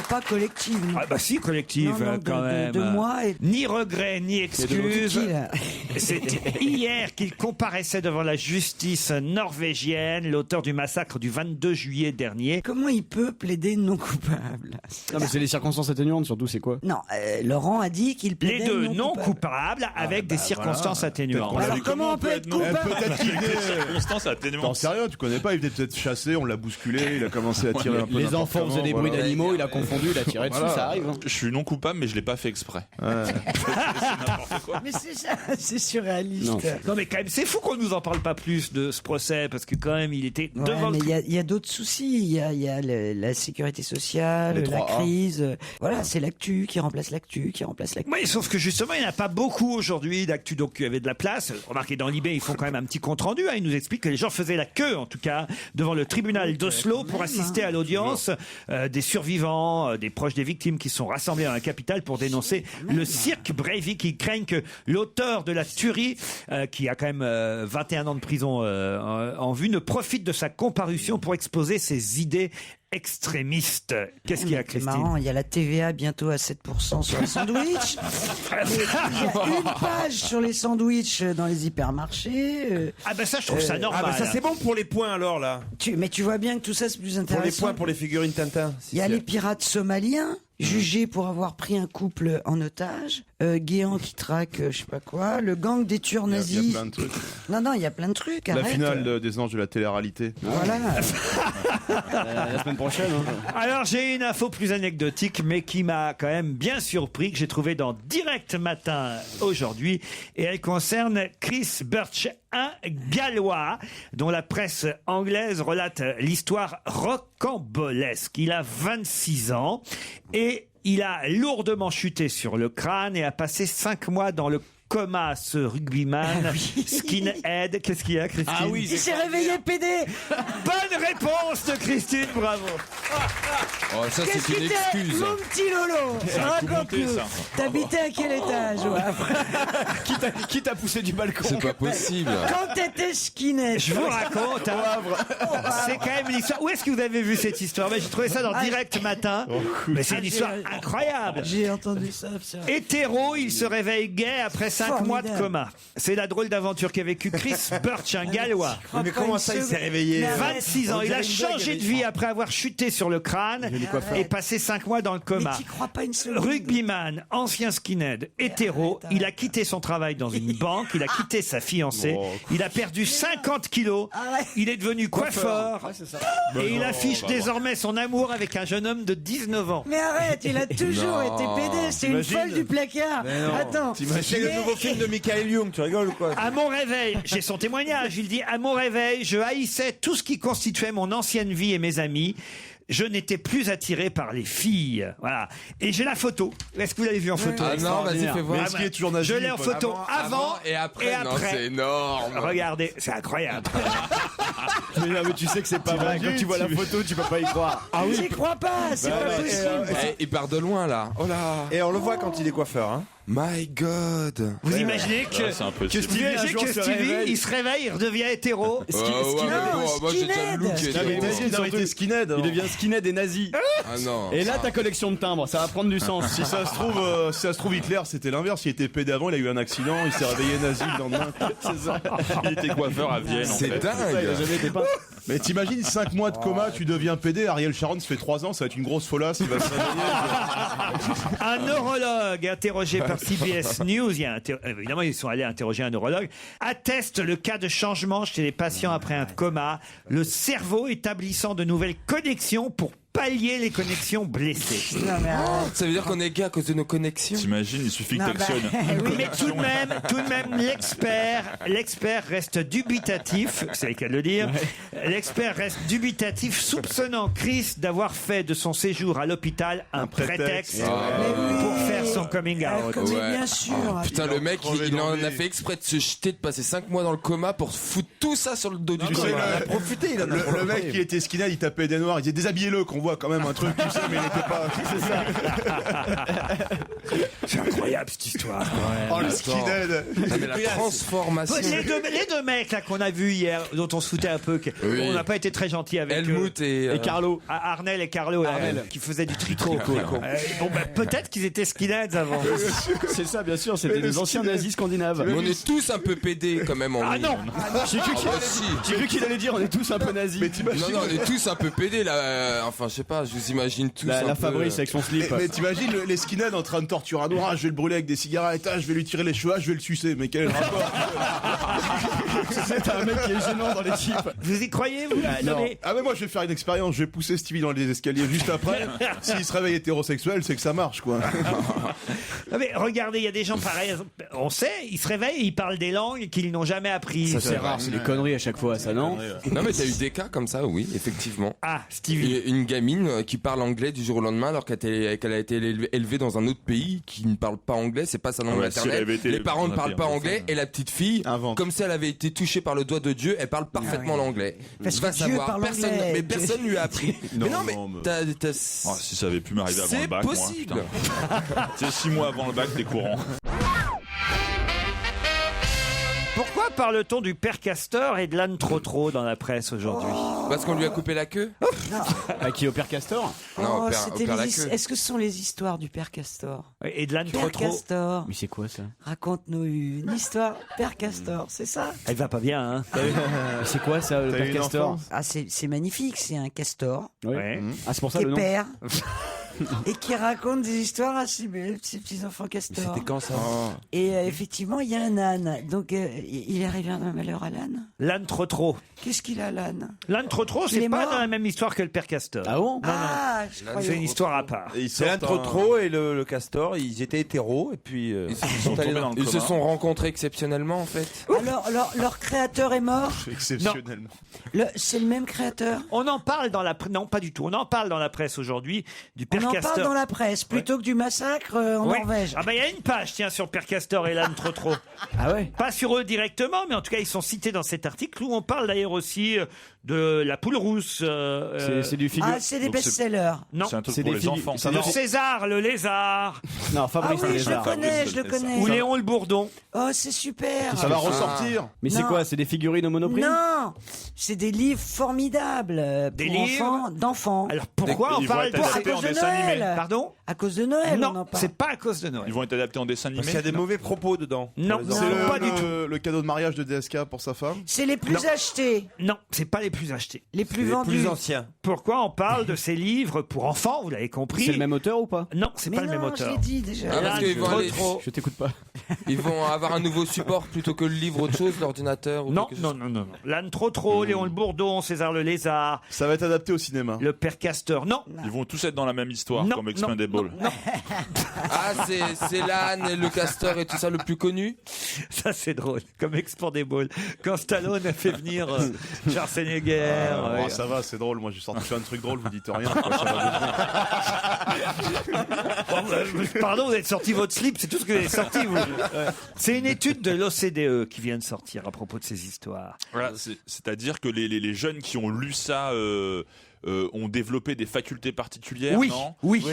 pas collective. Non. Ah bah si, collective, Non, quand même. de moi et... Ni regret, ni excuse. Qui, là C'était hier qu'il comparaissait devant la justice norvégienne, l'auteur du massacre du 22 juillet dernier. Comment il peut plaider non coupable? Non, mais c'est les circonstances atténuantes, surtout, c'est quoi? Non, Laurent a dit qu'il plaidait Les deux non coupables avec des circonstances atténuantes. Alors comment on peut être coupable? Peut-être qu'il circonstances atténuantes. T'en sais rien, tu connais pas, il était peut-être chassé, on l'a bousculé, il a commencé à tirer un peu. Les enfants faisaient des bruits d'animaux, il a confondu, il a tiré dessus, ça arrive. Je suis non coupable, mais je l'ai pas fait exprès. Mais c'est ça, c'est surréaliste. Non mais quand même, c'est fou qu'on nous en parle pas plus de ce procès, parce que quand même, il était devant mais il y a d'autres soucis. Il y a la sécurité sociale, la crise. Voilà, c'est l'actu qui remplace l'actu, qui remplace l'actu. Oui, sauf que justement, il n'y en a pas beaucoup aujourd'hui d'actu, donc il y avait de la place. Remarquez, dans l'IB, ils font quand même un petit compte-rendu. Ils nous expliquent que les gens faisaient la queue, en tout cas, devant le tribunal d'Oslo pour assister à l'audience des survivants, des proches des victimes qui sont rassemblés dans la capitale pour dénoncer le cirque Breivik. Ils craignent que l'auteur de la tuerie, qui a quand même 21 ans de prison en vue, ne profite de sa comparution pour exposer ses idées extrémistes. Qu'est-ce qu'il y a, Christine? C'est marrant, il y a la TVA bientôt à 7% sur les sandwichs. Il y a une page sur les sandwichs dans les hypermarchés. Ah ben ça, je trouve ça normal. Ah ben ça c'est bon pour les points alors là. Mais tu vois bien que tout ça c'est plus intéressant. Pour les points pour les figurines Tintin. Il y a les pirates somaliens jugés pour avoir pris un couple en otage, Guéant qui traque je sais pas quoi, le gang des tueurs nazis. Il y a plein de trucs. Non, il y a plein de trucs. La arrête. finale des anges de la télé-réalité. Voilà. La semaine prochaine. Alors j'ai une info plus anecdotique, mais qui m'a quand même bien surpris, que j'ai trouvé dans Direct Matin aujourd'hui, et elle concerne Chris Birch, un Gallois dont la presse anglaise relate l'histoire rocambolesque. Il a 26 ans et il a lourdement chuté sur le crâne et a passé 5 mois dans le coma, ce rugbyman skinhead. Qu'est-ce qu'il y a, Christine? Ah oui, Il s'est réveillé pédé. Bonne réponse de Christine, bravo. Oh, ça, Qu'est-ce c'est qui une t'est, excuse. mon petit Lolo? Raconte-nous. T'habitais à quel étage? Qui t'a poussé du balcon? C'est pas possible. Quand t'étais skinhead. Je vous raconte, c'est quand même l'histoire. Où est-ce que vous avez vu cette histoire? J'ai trouvé ça dans Direct Matin. Mais c'est une histoire incroyable. J'ai entendu ça. Hétéro, il se réveille gay après 5 mois de coma. C'est la drôle d'aventure qu'a vécu Chris Birch, un Gallois. Mais comment ça il s'est réveillé? 26 ans. Il a changé de vie après avoir chuté sur le crâne et passé 5 mois dans le coma. Mais t'y crois pas une seconde. Rugbyman, ancien skinhead, hétéro, il a quitté son travail dans une banque, il a quitté sa fiancée, il a perdu 50 kilos, il est devenu coiffeur et il affiche désormais son amour avec un jeune homme de 19 ans. Mais arrête, il a toujours été pédé. C'est une folle du placard. Attends. C'est le nouveau film de Michael Young, tu rigoles ou quoi? À mon réveil, j'ai son témoignage, il dit: à mon réveil, je haïssais tout ce qui constituait mon ancienne vie et mes amis. Je n'étais plus attiré par les filles. Voilà. Et j'ai la photo. Est-ce que vous l'avez vu en photo? Ah non, vas-y, fais voir. Mais est-ce qu'il est toujours nazi? Je l'ai en photo avant et après. Non, c'est énorme. Regardez, c'est incroyable. Mais tu sais que c'est pas vrai. Quand tu vois la photo, tu peux pas y croire. Ah oui. J'y crois pas, c'est pas possible. Il part de loin là. Oh là. Et on le voit quand il est coiffeur, hein. My God. Vous imaginez que Stevie, il se réveille, il redevient hétéro. Moi j'ai déjà le look. Il était skinhead. Il devient skinhead et nazi. Ah non. Et là, ta collection de timbres, ça va prendre du sens. Si ça se trouve, Hitler, c'était l'inverse. Il était pédé avant, il a eu un accident, il s'est réveillé nazi le lendemain. C'est ça. Il était coiffeur à Vienne. C'est dingue. Mais t'imagines, 5 mois de coma, tu deviens pédé. Ariel Sharon, ça fait 3 ans, ça va être une grosse folasse. Il va se réveiller. Un neurologue interrogé par CBS News, évidemment ils sont allés interroger un neurologue, atteste le cas de changement chez les patients après un coma, le cerveau établissant de nouvelles connexions pour pallier les connexions blessées. Ça veut dire qu'on est gay à cause de nos connexions? T'imagines, il suffit que t'actionnes. Oui, mais tout de même, l'expert reste dubitatif, c'est le cas de le dire, l'expert reste dubitatif, soupçonnant Chris d'avoir fait de son séjour à l'hôpital un prétexte pour faire son coming out. Mais bien sûr. Putain, le mec, il en a fait exprès de se jeter, de passer 5 mois dans le coma pour foutre tout ça sur le dos du coma. Il a profité, le mec qui était skinhead, il tapait des noirs, il disait déshabillez-le, qu'on voit quand même un truc, tu sais, mais il était pas. C'est incroyable cette histoire. Oh, le skinhead. Mais la transformation. Les deux mecs là qu'on a vus hier, dont on se foutait un peu, on n'a pas été très gentils avec Helmut et Carlo. Arnel et Carlo, qui faisaient du tricot. Peut-être qu'ils étaient skinheads avant. C'est ça, bien sûr, c'était des anciens nazis scandinaves. Mais on est tous un peu pédés quand même en Ah ligne. non. J'ai cru qu'il allait dire on est tous un peu nazis. Non, on est tous un peu pédés là. Enfin, je sais pas, je vous imagine tous. La Fabrice avec son slip. Mais t'imagines les skinheads en train de torturer un noir, je vais le brûler avec des cigarettes, je vais lui tirer les cheveux, je vais le sucer. Mais quel est le rapport? C'est un mec qui est gênant dans l'équipe. Vous y croyez, vous? Non. Ah mais moi je vais faire une expérience, je vais pousser Stevie dans les escaliers juste après. S'il se réveille hétérosexuel, c'est que ça marche quoi. Non, mais regardez, il y a des gens pareils, on sait, ils se réveillent et ils parlent des langues qu'ils n'ont jamais apprises. Ça c'est rare, c'est des conneries à chaque fois, ça non? Non mais t'as eu des cas comme ça, oui, effectivement. Ah, Stevie. Une gamine qui parle anglais du jour au lendemain alors qu'elle a été élevée dans un autre pays qui ne parle pas anglais, c'est pas sa langue maternelle. Les parents ne parlent pas anglais et la petite fille, comme si elle avait été touchée par le doigt de Dieu, elle parle parfaitement l'anglais. Parce Va que Dieu savoir, parle personne, anglais. mais personne lui a appris. Mais non, mais Si ça avait pu m'arriver avant le bac, c'est possible. C'est 6 mois avant le bac, t'es courant. Pourquoi parle-t-on du père Castor et de l'âne trop dans la presse aujourd'hui? Parce qu'on lui a coupé la queue. À qui, au père Castor? Non, au c'était père la les queue. Est-ce que ce sont les histoires du père Castor? Et de l'âne Père trop Castor, Mais c'est quoi ça? raconte-nous une histoire. Père Castor, c'est ça? Elle va pas bien, hein? Mais c'est quoi ça, le T'as père eu une Castor? enfance Ah, c'est magnifique, c'est un castor Ouais. Ah, c'est pour ça qui le est nom? père et qui raconte des histoires à ses petits-enfants castors. C'était quand ça? Et effectivement, il y a un âne. Donc, il est arrivé un malheur à l'âne. L'âne trop. Qu'est-ce qu'il a, l'âne? L'âne trop, Il c'est est pas mort dans la même histoire que le père Castor. Ah bon? Ah, je C'est croyais. une histoire à part. C'est l'un trop et le castor, ils étaient hétéros et puis Ils sont allés dans le Ils se coma. sont rencontrés exceptionnellement en fait. Alors, leur créateur est mort? Exceptionnellement. C'est le même créateur? On en parle dans la presse. Non, pas du tout. On en parle dans la presse aujourd'hui du père On en Castor. parle dans la presse, plutôt que du massacre en Ouais. Norvège. Ah bah il y a une page, tiens, sur Père Castor et l'âne trop. Ah ouais? Pas sur eux directement, mais en tout cas ils sont cités dans cet article où on parle d'ailleurs aussi de la poule rousse. C'est du figure. Ah, c'est des Donc c'est- best-sellers. Non, C'est un truc C'est pour des les filles- enfants. c'est de des- César le lézard Non, Ah Fabrice oui, je le Lézard. connais, je le connais. ou Léon le bourdon. Oh, c'est super. Ça va ressortir. Mais c'est Non. quoi? C'est des figurines au Monoprix? Non, c'est des livres formidables Des pour livres enfants, d'enfants. Alors pourquoi on Ils vont parle être de à adaptés en cause de dessin animé. Noël. Pardon À cause de Noël, on en Non, parle. c'est pas à cause de Noël. Ils vont être adaptés en dessin animé. parce qu'il y a des mauvais propos dedans. Non, Non, C'est pas du tout. le cadeau de mariage de DSK pour sa femme. C'est les plus Non. achetés, Non, c'est pas les plus achetés. les plus Les vendus. plus anciens. Pourquoi on parle de ces livres pour enfants, vous l'avez compris? C'est le même auteur ou pas? Non, c'est Mais pas le non, même je auteur. l'ai dit déjà. Ah, parce L'âne qu'ils vont aller- Je t'écoute pas. Ils vont avoir un nouveau support plutôt que le livre autre chose, l'ordinateur ou Non, quelque non, chose. non, non, non. L'âne trop, Léon le bourdon, César le lézard, Ça va être adapté au cinéma. le père Castor. Non, Ils vont tous être dans la même histoire, Non, comme Expendable. non. Ah, c'est l'âne et le castor et tout ça le plus connu. Ça c'est drôle, comme Expandable. Quand Stallone a fait venir Schwarzenegger. Oh, ouais. ça va, c'est drôle. Moi, j'ai sorti plein de trucs drôles, vous dites rien. Quoi, ça va Pardon, vous avez sorti votre slip, c'est tout ce que vous avez sorti, vous. C'est une étude de l'OCDE qui vient de sortir à propos de ces histoires. Voilà, c'est-à-dire que les jeunes qui ont lu ça ont développé des facultés particulières, Oui, non oui.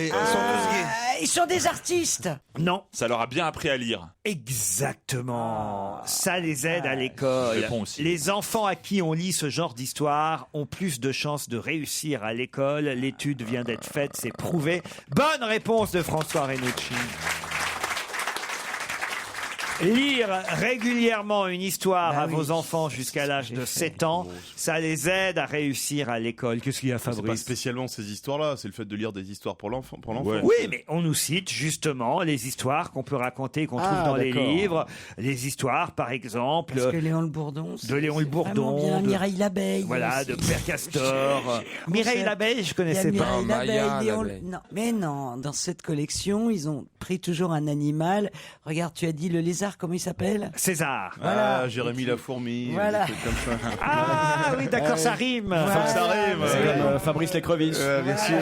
Ils sont des artistes. Non, Ça leur a bien appris à lire. exactement. Ça les aide à l'école. Je réponds aussi. Les enfants à qui on lit ce genre d'histoire ont plus de chances de réussir à l'école. L'étude vient d'être faite, c'est prouvé. Bonne réponse de François Renucci. Lire régulièrement une histoire Bah à oui. vos enfants jusqu'à l'âge de 7 ans, ça les aide à réussir à l'école. Qu'est-ce qu'il y a, C'est pas Fabrice? spécialement ces histoires-là, c'est le fait de lire des histoires pour l'enfant. Ouais. Oui, mais on nous cite justement les histoires qu'on peut raconter, qu'on trouve Ah, dans les d'accord. livres. Les histoires, par exemple, Parce que Léon le Bourdon. de Léon le Bourdon, Vraiment bien. de- Mireille l'abeille. voilà, aussi. de Père Castor. Mireille l'abeille, je Il y a connaissais pas. Mireille Maya l'abeille, Léon- l'abeille. Non, mais non, dans cette collection, ils ont pris toujours un animal. Regarde, tu as dit le lézard. César, comment il s'appelle? César. Voilà. Ah, Jérémy la fourmi, Voilà. des trucs comme ça. Ah oui, d'accord, ça rime. Faut que ça rime. C'est comme Fabrice l'écrevisse. Bien sûr.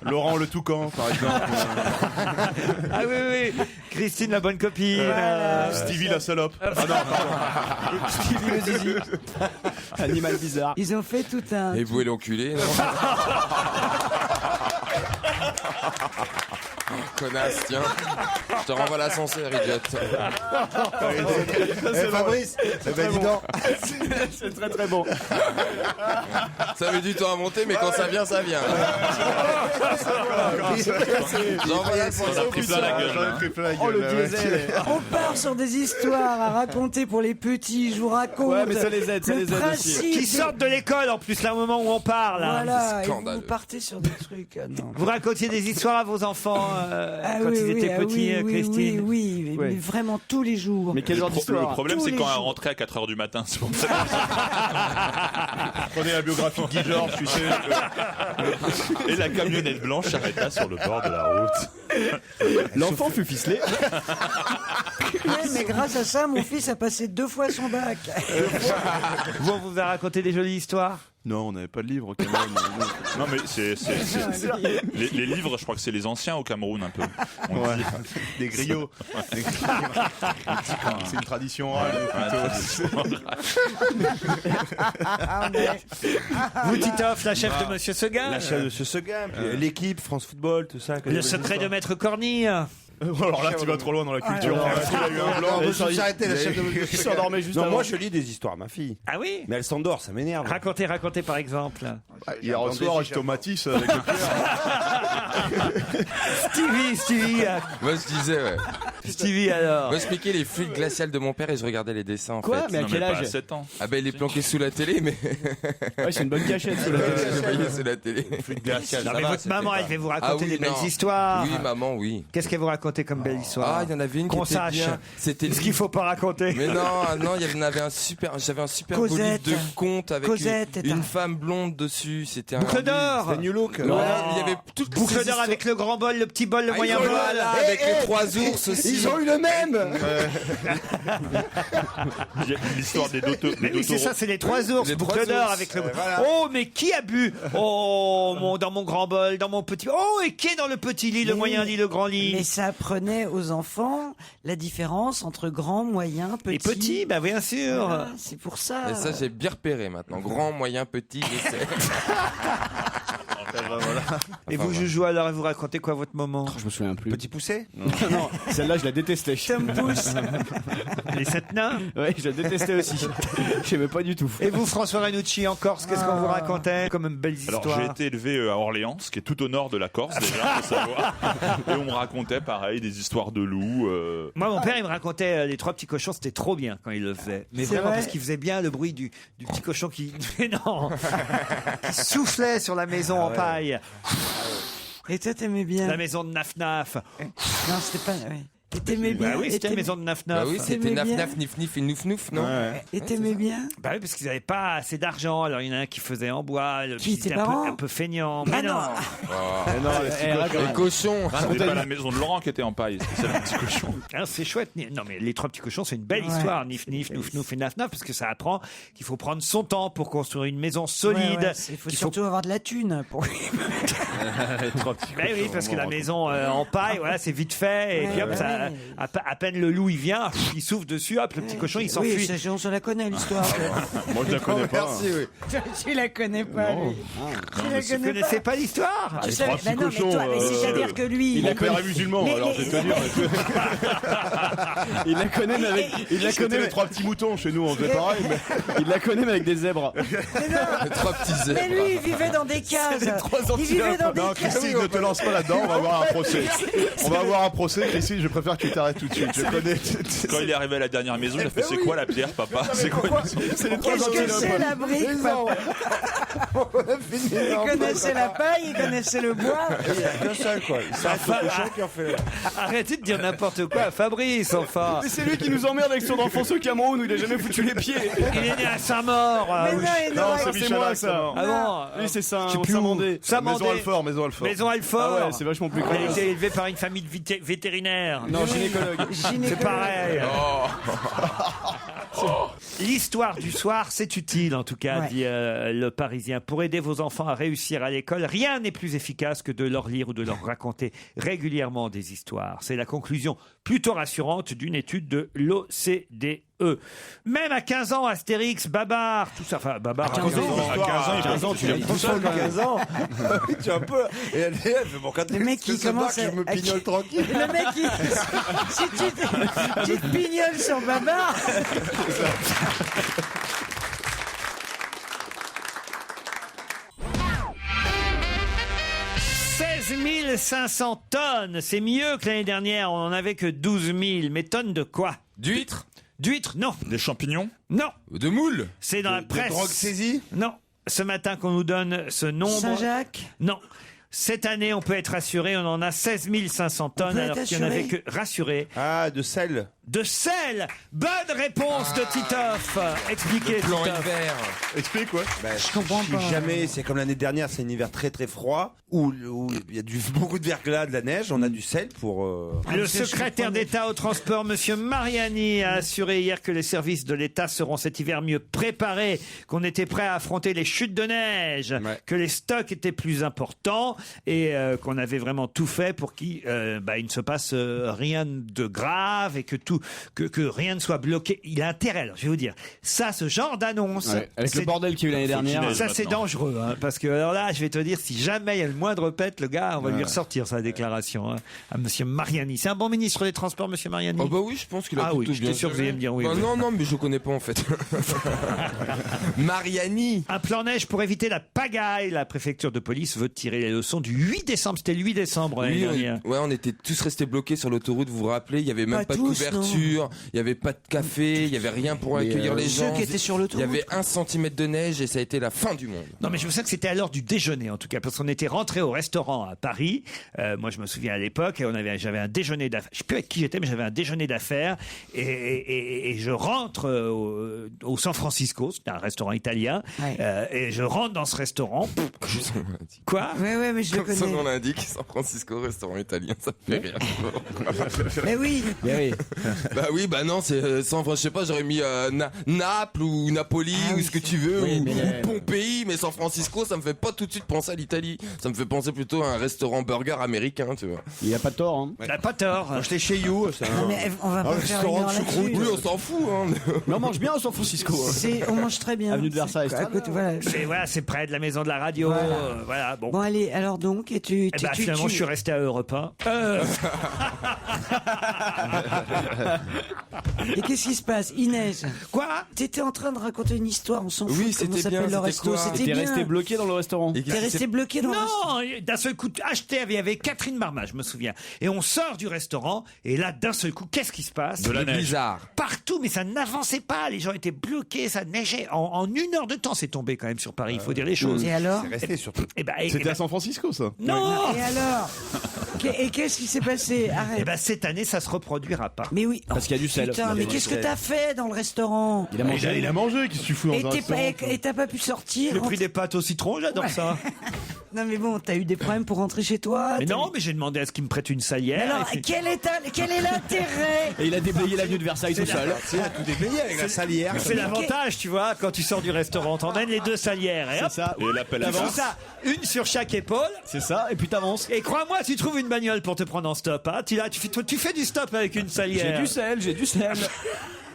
Laurent le toucan, par exemple. Ah oui, oui. Christine la bonne copine. Stevie la salope. Ah non, pardon. Stevie le zizi. Animal bizarre. Ils ont fait tout un. Et vous et l'enculé, non? Connasse, tiens. Je te renvoie l'ascenseur, idiote. Fabrice, dis donc. C'est très très bon. Ça met du temps à monter, mais quand ça vient, ça vient. J'envoie l'ascenseur. Oh, le diesel. On part sur des histoires à raconter pour les petits. Je vous raconte. Ouais, mais ça les aide, ça le les aide aussi. principe Qui des- sortent de l'école en plus, là, au moment où on parle. Là. Voilà, et Scandaleux. vous partez sur des trucs. Non. Vous racontiez des histoires à vos enfants quand oui, ils oui, étaient petits, oui, Christine? oui, mais vraiment tous les jours. Mais quel genre Le d'histoire? problème, Tous c'est les quand elle jours. rentrait à 4h du matin. C'est pour ça. Prenez la biographie de Guy Georges, tu sais. Et la camionnette blanche s'arrêta sur le bord de la route. L'enfant fut ficelé. Ouais, mais grâce à ça, mon fils a passé 2 fois son bac. Vous, on vous a raconté des jolies histoires? Non, on n'avait pas de livre, quand même. Non, mais les livres, je crois que c'est les anciens au Cameroun un peu. On Ouais. dit. Des griots. C'est une tradition orale. Vous, Titoff, la chef de Monsieur Seguin? La chef de ce Seguin, puis l'équipe, France Football, tout ça. Le secret de Maître Cornille? Alors là, tu vas trop loin dans la culture. Ah, Il a eu un blanc. On peut s'arrêter, la chef de Il s'endormait juste Non, avant. moi je lis des histoires à ma fille. Ah oui? Mais elle s'endort, ça m'énerve. Racontez par exemple. Hier au soir, j'étais au Matisse avec le Stevie. Moi, je disais, ouais. Stevie, alors. Moi, je piquais les fluides glaciales de mon père et je regardais les dessins, en Quoi? fait. Mais à Non, quel mais pas à âge? 7 ans. Ah ben, il est planqué sous la télé, mais... Ouais, c'est une bonne cachette sous la télé. je le voyais sous la télé. Non, mais votre maman, elle devait vous raconter des belles histoires. Oui, maman, oui. Qu'est-ce qu'elle vous racontait comme belle histoire? Ah, il y en avait une qui Qu'on était sache. bien. C'était Ce qu'il faut pas raconter. Mais non, il y en avait un super, j'avais un super beau livre Cosette. de contes avec Cosette, une femme blonde dessus. C'était un Boucle d'or. The New Look. Ouais, il y avait toutes Boucle ces d'or histoires. avec le grand bol, le petit bol, le moyen bol. Voilà, avec les 3 ours aussi. Ils ont eu le même. L'histoire des Oui, c'est ça, c'est les 3 ours. Les Boucle 3 d'or ours. avec le. Voilà. Oh, mais qui a bu? Oh, dans mon grand bol, dans mon petit. Oh, et qui est dans le petit lit, le moyen lit, le grand lit? Mais ça apprenait aux enfants la différence entre grand, moyen, petit. Et petit, bah bien sûr. Voilà, c'est pour ça. Et ça, j'ai bien repéré maintenant. Grand, moyen, petit, je sais. Et vous, Joujou, alors, vous racontez quoi votre moment? Je me souviens plus. Petit poussé. Non, celle-là, je la détestais. Tom Pouce. Les 7 nains? Ouais, je la détestais aussi. J'aimais pas du tout. Et vous, François Renucci, en Corse, qu'est-ce qu'on vous racontait comme une belle histoire? Alors j'ai été élevé à Orléans, ce qui est tout au nord de la Corse déjà, faut savoir. Et on me racontait pareil des histoires de loups. Moi, mon père, il me racontait les 3 petits cochons, c'était trop bien quand il le faisait. Mais C'est vraiment, vrai parce qu'il faisait bien le bruit du petit cochon qui, mais non, qui soufflait sur la maison en paille. Et toi, t'aimais bien. La maison de Naf Naf. Non, c'était pas. Ouais. Et t'aimais bien. Bah oui, et c'était la t'aimais- maison de Naf Bah Naf. oui, c'était T'aimais naf, bien naf, nif, nif et nouf, nouf, non? Et t'aimais bien. Bah oui, parce qu'ils n'avaient pas assez d'argent. Alors il y en a un qui faisait en bois, le Qui, petit tes était parents un peu feignant. Ah Mais non. Les cochons. C'était pas la maison de Laurent qui était en paille, c'était celle du petit cochon. Alors, c'est chouette. Non, mais les 3 petits cochons, c'est une belle histoire. Nif, nif, nouf, nouf et naf, naf, parce que ça apprend qu'il faut prendre son temps pour construire une maison solide. Il faut qu'il surtout avoir de la thune. Pour... Mais oui, parce que la maison en paille, voilà, c'est vite fait. Et Ouais, puis hop, ouais, ça, ouais. à peine le loup il vient, il souffle dessus, hop, le petit cochon il s'enfuit. Oui, on se la connaît l'histoire. Moi, je la connais pas. Merci, oui. Tu la connais pas, lui. Tu la Vous connais connaissez pas. pas l'histoire? Tu Les savais- 3 petits bah non, mais cochons. toi, mais c'est-à-dire que lui. Mon père est musulman, alors je vais te dire. Il la connaît, mais avec. Il la C'était connaît, les 3 petits moutons chez nous, on faisait pareil. Mais... il la connaît, mais avec des zèbres. Les 3 petits Mais zèbres. lui, il vivait dans des cases. les 3 Il vivait dans des Non, cases. Christine, ne te lance pas là-dedans, on va avoir un procès. On va avoir un procès, Christine, je préfère que tu t'arrêtes tout de suite. Je connais. Quand il est arrivé à la dernière maison, il a fait c'est quoi la pierre, papa? C'est quoi? C'est les 3 Qu'est-ce que c'est la brique, papa? Il connaissait la paille, il connaissait le bois. Il y a qu'un seul, quoi. C'est un cochon qui en fait. Arrêtez de dire n'importe quoi à Fabrice, enfin. Mais c'est lui qui nous emmerde avec son enfance au Cameroun où il a jamais foutu les pieds. Il est né à Saint-Maur. Mais non, il Non, n'aurait- c'est c'est Michalak, moi, ça. ça. Ah bon? Lui, c'est ça, Je sais on plus s'est où. mandé. Samandé. Maison Alfort, Maison Alfort. Maison Alfort. Ah ouais, c'est vachement plus Il a con. été élevé par une famille de vétérinaires. Non, gynécologue. C'est pareil. L'histoire du soir, c'est utile en tout cas, Ouais. dit le Parisien. Pour aider vos enfants à réussir à l'école, rien n'est plus efficace que de leur lire ou de leur raconter régulièrement des histoires. C'est la conclusion plutôt rassurante d'une étude de l'OCDE. Même à 15 ans, Astérix, Babar, tout ça, enfin Babar, À 15 ans, tu l'as tout seul, 15 ans. Tu es un peu. Et elle fait bon, quand Le mec qui commence je me pignole tranquille. Le mec qui. Si tu te pignoles sur Babar. 16 500 tonnes, c'est mieux que l'année dernière, on en avait que 12 000. Mais tonnes de quoi? D'huîtres? D'huîtres, non. Des champignons? Non. De moules? C'est dans la presse. drogue saisie? Non. Ce matin qu'on nous donne ce nombre. Saint-Jacques? Non. Cette année, on peut être rassuré, on en a 16 500 tonnes, peut alors être qu'il n'y en avait que assuré rassuré. Ah, de sel. De sel. Bonne réponse de Titoff. Expliquez, Plan Titoff. hiver. Explique, ouais. Je comprends pas. Jamais, c'est comme l'année dernière, c'est un hiver très très froid où il y a beaucoup de verglas, de la neige. On a du sel pour. Le secrétaire d'État au transport, Monsieur Mariani, a assuré hier que les services de l'État seront cet hiver mieux préparés, qu'on était prêt à affronter les chutes de neige, que les stocks étaient plus importants et qu'on avait vraiment tout fait pour qu'il ne se passe rien de grave et que rien ne soit bloqué. Il a intérêt, alors, je vais vous dire, ça, ce genre d'annonce, Ouais, avec le c'est- bordel qu'il y a eu l'année dernière. ça c'est dangereux, hein, parce que alors là, je vais te dire, si jamais il y a le moindre pète, le gars, on va lui ressortir sa déclaration hein, à Monsieur Mariani. C'est un bon ministre des Transports, Monsieur Mariani. Oh bah oui, je pense qu'il a Ah plutôt oui, bien j'étais sûr que vous géré. alliez me dire oui. Bah oui. non, mais je connais pas en fait. Mariani. Un plan neige pour éviter la pagaille. La préfecture de police veut tirer les leçons du 8 décembre. C'était le 8 décembre l'année dernière. On était tous restés bloqués sur l'autoroute, vous vous rappelez, il y avait même Pas pas de tous, couverture, il y avait pas de café, il y avait rien pour accueillir les Ceux gens. qui étaient sur Il y l'autoroute. avait 1 centimètre de neige et ça a été la fin du monde. Non, mais je me souviens que c'était à l'heure du déjeuner, en tout cas, parce qu'on était rentré au restaurant à Paris. Moi, je me souviens à l'époque, et j'avais un déjeuner d'affaires. Je sais plus avec qui j'étais, mais j'avais un déjeuner d'affaires. Et je rentre au San Francisco, c'était un restaurant italien. Ouais. Et je rentre dans ce restaurant. Quoi? Ouais, mais je le Comme son nom connais. l'indique, San Francisco, restaurant italien, ça me fait rire. Mais oui. Bah oui, bah non, c'est je sais pas, j'aurais mis Naples ou Napoli Ah ou oui, ce que tu veux, Oui, ou mais- Pompéi, mais San Francisco, ça me fait pas tout de suite penser à l'Italie. Ça me fait penser plutôt à un restaurant burger américain, tu vois. Il a pas tort, hein. T'as pas tort. J'étais chez You. Non, mais on va pas faire une heure là-dessus. Oui, on s'en fout, hein. Mais on mange bien à San Francisco. On mange très bien. Avenue de Versailles, À côté, voilà. C'est près de la maison de la radio. Voilà. Voilà, bon. Bon, allez, alors donc, et tu. Eh ben, finalement, je suis resté à Europe 1. Et qu'est-ce qui se passe? Inès. Quoi? T'étais en train de raconter une histoire, on s'en fout. Oui, Comment c'était s'appelle bien, le c'était resto? quoi C'était T'es bien. resté bloqué dans le restaurant. Et T'es qu'est-ce qui resté s'est- bloqué dans le restaurant. Non, d'un seul coup, acheté, il y avait Catherine Marma, je me souviens. Et on sort du restaurant, et là, d'un seul coup, qu'est-ce qui se passe? De la Le neige. blizzard. Partout, mais ça n'avançait pas. Les gens étaient bloqués, ça neigeait. En 1 heure de temps, c'est tombé quand même sur Paris, il faut dire les choses. Et alors? C'est resté surtout. C'était à San Francisco, ça. Non! Et alors? Et qu'est-ce qui s'est passé? Arrête. Eh ben, cette année, ça se reproduira pas. Mais oui. Parce qu'il y a du sel. Putain, mais qu'est-ce que t'as fait dans le restaurant? Il a mangé. Il a mangé, qu'est-ce que tu fous dans Et un t'es restaurant, pas- et t'as pas pu sortir? J'ai pris des pâtes au citron, j'adore ça. Non mais bon, t'as eu des problèmes pour rentrer chez toi? Mais t'as- non, mais j'ai demandé à ce qu'il me prête une salière. Alors, et puis- quel est l'intérêt? Et il a déblayé l'avenue de Versailles tout seul. Il a tout déblayé avec la salière. C'est l'avantage, tu vois, quand tu sors du restaurant, t'emmènes les 2 salières. Et hop, C'est ça. Et l'appel à tu fais force. ça, une sur chaque épaule. C'est ça, et puis t'avances. Et crois-moi, tu trouves une bagnole pour te prendre en stop. Hein. Tu fais du stop avec une salière. J'ai du sel.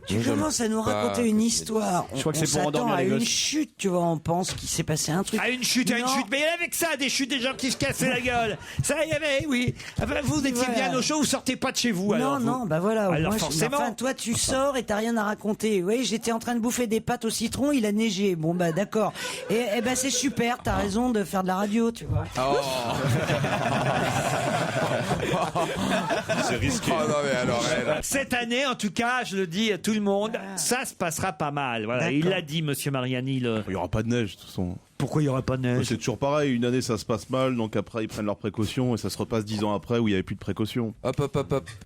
Tu commences à nous raconter une histoire. Je crois que On c'est pour s'attend endormir à les une gosses. chute, tu vois, on pense qu'il s'est passé un truc. À une chute, Non. Mais il y avait que ça, des chutes, des gens qui se cassaient la gueule. Ça y avait, oui. Enfin, vous étiez Voilà. bien au chaud, vous sortez pas de chez vous. alors, Non, vous. bah voilà. Alors, moi, forcément. Enfin, toi, tu sors et t'as rien à raconter. Oui, j'étais en train de bouffer des pâtes au citron, il a neigé. Bon, bah d'accord. Et bah c'est super, t'as raison de faire de la radio, tu vois. C'est risqué. Oh non, mais alors, elle. Cette année, en tout cas, je le dis à tout le monde, ça se passera pas mal. Voilà, D'accord. il l'a dit, Monsieur Mariani. Il n'y aura pas de neige, de toute façon. Pourquoi il n'y aurait pas de neige? C'est toujours pareil, une année ça se passe mal, donc après ils prennent leurs précautions et ça se repasse 10 ans après où il n'y avait plus de précautions. Hop.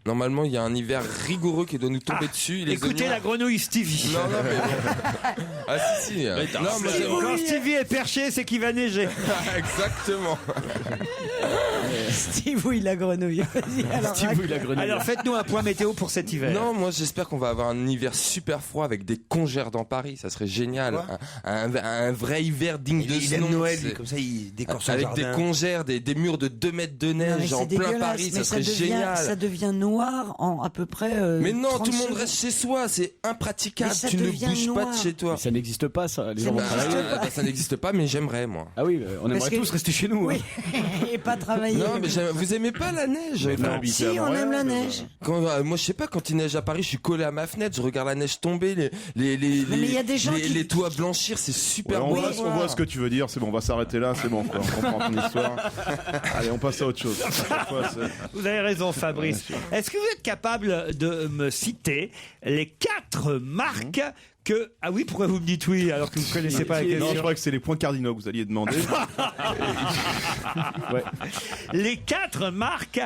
Normalement, il y a un hiver rigoureux qui doit nous tomber dessus. Les Écoutez oignons- la grenouille Stevie. Non, mais bon. Ah si. Non, moi, Quand Stevie est perché, c'est qu'il va neiger. Exactement. Stevie la grenouille. Vas-y, alors, Stevie la grenouille. Alors faites-nous un point météo pour cet hiver. Non, moi j'espère qu'on va avoir un hiver super froid avec des congères dans Paris, ça serait génial. Un vrai hiver digne de Il ce aime nom. Noël, c'est- lui, comme ça il décore son Avec jardin. des congères, des murs de 2 mètres de Non, mais neige c'est en plein dégueulasse, Paris, mais ça serait génial. Ça devient noir en à peu près. Mais non, 30 tout le monde secondes. reste chez soi, c'est impraticable. Mais ça Tu ne devient bouges pas de noir. chez toi. Ça n'existe pas, ça. Les Ça gens vont n'existe travailler. pas. Ça n'existe pas, mais j'aimerais moi. Ah oui, on Parce aimerait que- tous rester chez nous. Oui, et pas travailler. Non, mais vous aimez pas la neige? Si, on aime la neige. Moi, je sais pas, quand il neige à Paris, je suis collé à ma fenêtre, je regarde la neige tomber, mais il y a des gens qui- les toits blanchir, c'est super Ouais, beau. on voit ce que tu veux dire, c'est bon, on va s'arrêter là, c'est bon, quoi, on comprend ton histoire. Allez, on passe à autre chose. Chaque fois, c'est- Vous avez raison, Fabrice. Est-ce que vous êtes capable de me citer les 4 marques que... Ah oui, pourquoi vous me dites oui alors que vous ne connaissez pas la Non, je question? crois que c'est les points cardinaux que vous alliez demander. Ouais. Les 4 marques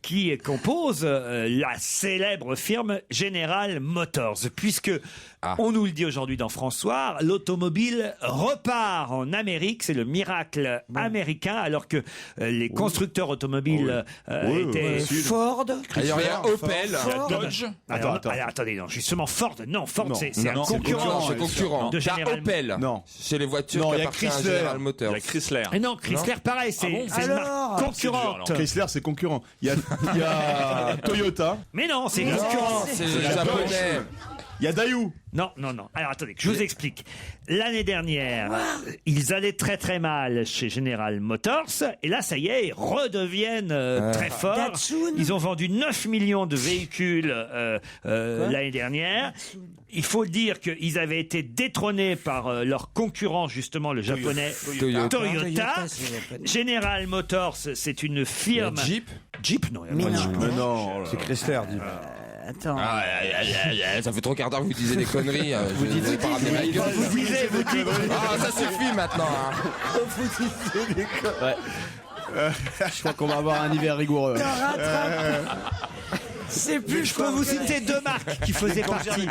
qui composent la célèbre firme General Motors, puisque on nous le dit aujourd'hui dans François, l'automobile repart en Amérique, c'est le miracle américain, alors que les constructeurs automobiles étaient Ford. Alors, il y a Opel, Ford. Dodge. Alors, attendez, non, justement, Ford, non, Ford, Non. c'est un Non, c'est concurrent. c'est concurrent. De T'as General Opel. Non. Chez les voitures Non, qui il y a appartiennent à Chrysler. General Motors. Il y a Chrysler. Et non, Chrysler, pareil, c'est bon c'est une Alors marque concurrente. Chrysler, c'est concurrent. Il y a Toyota, Mais non, c'est Mais concurrent. C'est C'est japonais. il y a Daewoo. Non. Alors attendez, je vous explique. L'année dernière, ils allaient très très mal chez General Motors, et là, ça y est, ils redeviennent très forts. Datsun. Ils ont vendu 9 millions de véhicules l'année dernière. Il faut dire qu'ils avaient été détrônés par leur concurrent, justement, le japonais Toyota. Toyota, c'est japonais. General Motors, c'est une firme... Jeep. Jeep, non. il y a Mais pas de non. Jeep. Mais non, C'est Chrysler, dis. Attends. Ah, ça fait 3 quarts d'heure que vous disiez des conneries. Vous dites pas ramener ma gueule. Vous disiez. Ah, ça suffit maintenant. Hein. Je crois qu'on va avoir un hiver rigoureux. C'est plus Je peux vous citer 2 marques qui faisaient partie.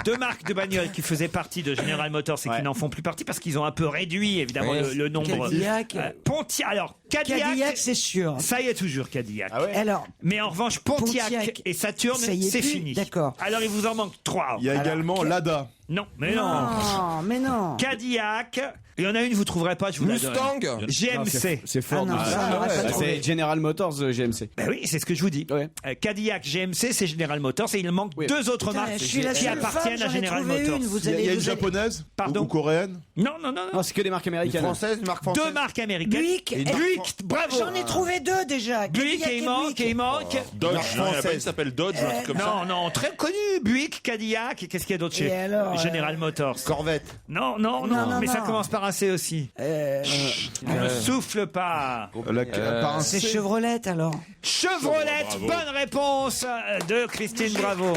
2 marques de bagnoles qui faisaient partie de General Motors et qui n'en font plus partie parce qu'ils ont un peu réduit évidemment Ouais. le nombre. Cadillac. Pontiac. Alors Cadillac, c'est sûr. ça y est toujours Cadillac. Alors, Mais en revanche Pontiac, Pontiac, et Saturn, ça y est c'est plus, fini. d'accord. Alors il vous en manque 3. il y a également Lada. Non, mais non. non, mais non. Cadillac. Il y en a une vous trouverez pas, je vous la donne. Mustang. GMC. C'est fort. Ah non, ça, on aurait pas trouvé. C'est General Motors GMC. Ben oui, c'est ce que je vous dis. Ouais. Cadillac, GMC, c'est General Motors et il manque Oui. 2 autres Putain, marques je suis la qui seule appartiennent femme, à j'en ai General trouvé Motors. une, vous Il y a allez- une vous allez- japonaise Pardon ou coréenne. Non. Non, c'est que des marques américaines. Française, une marque française. 2 marques américaines. Buick. Buick, bravo. J'en ai trouvé 2 déjà. Buick Cadillac et il manque. Dodge. Marque Non, il y en a pas française. une qui s'appelle Dodge ou un truc comme ça. Non, très connu. Buick, Cadillac. Et qu'est-ce qu'il y a d'autre chez Et alors, General Motors? Corvette. Non. Non, Mais ça non. commence par un C aussi. On ne souffle pas. Par un C'est C. Chevrolet alors. Chevrolet, Bravo. bonne réponse de Christine Bravo.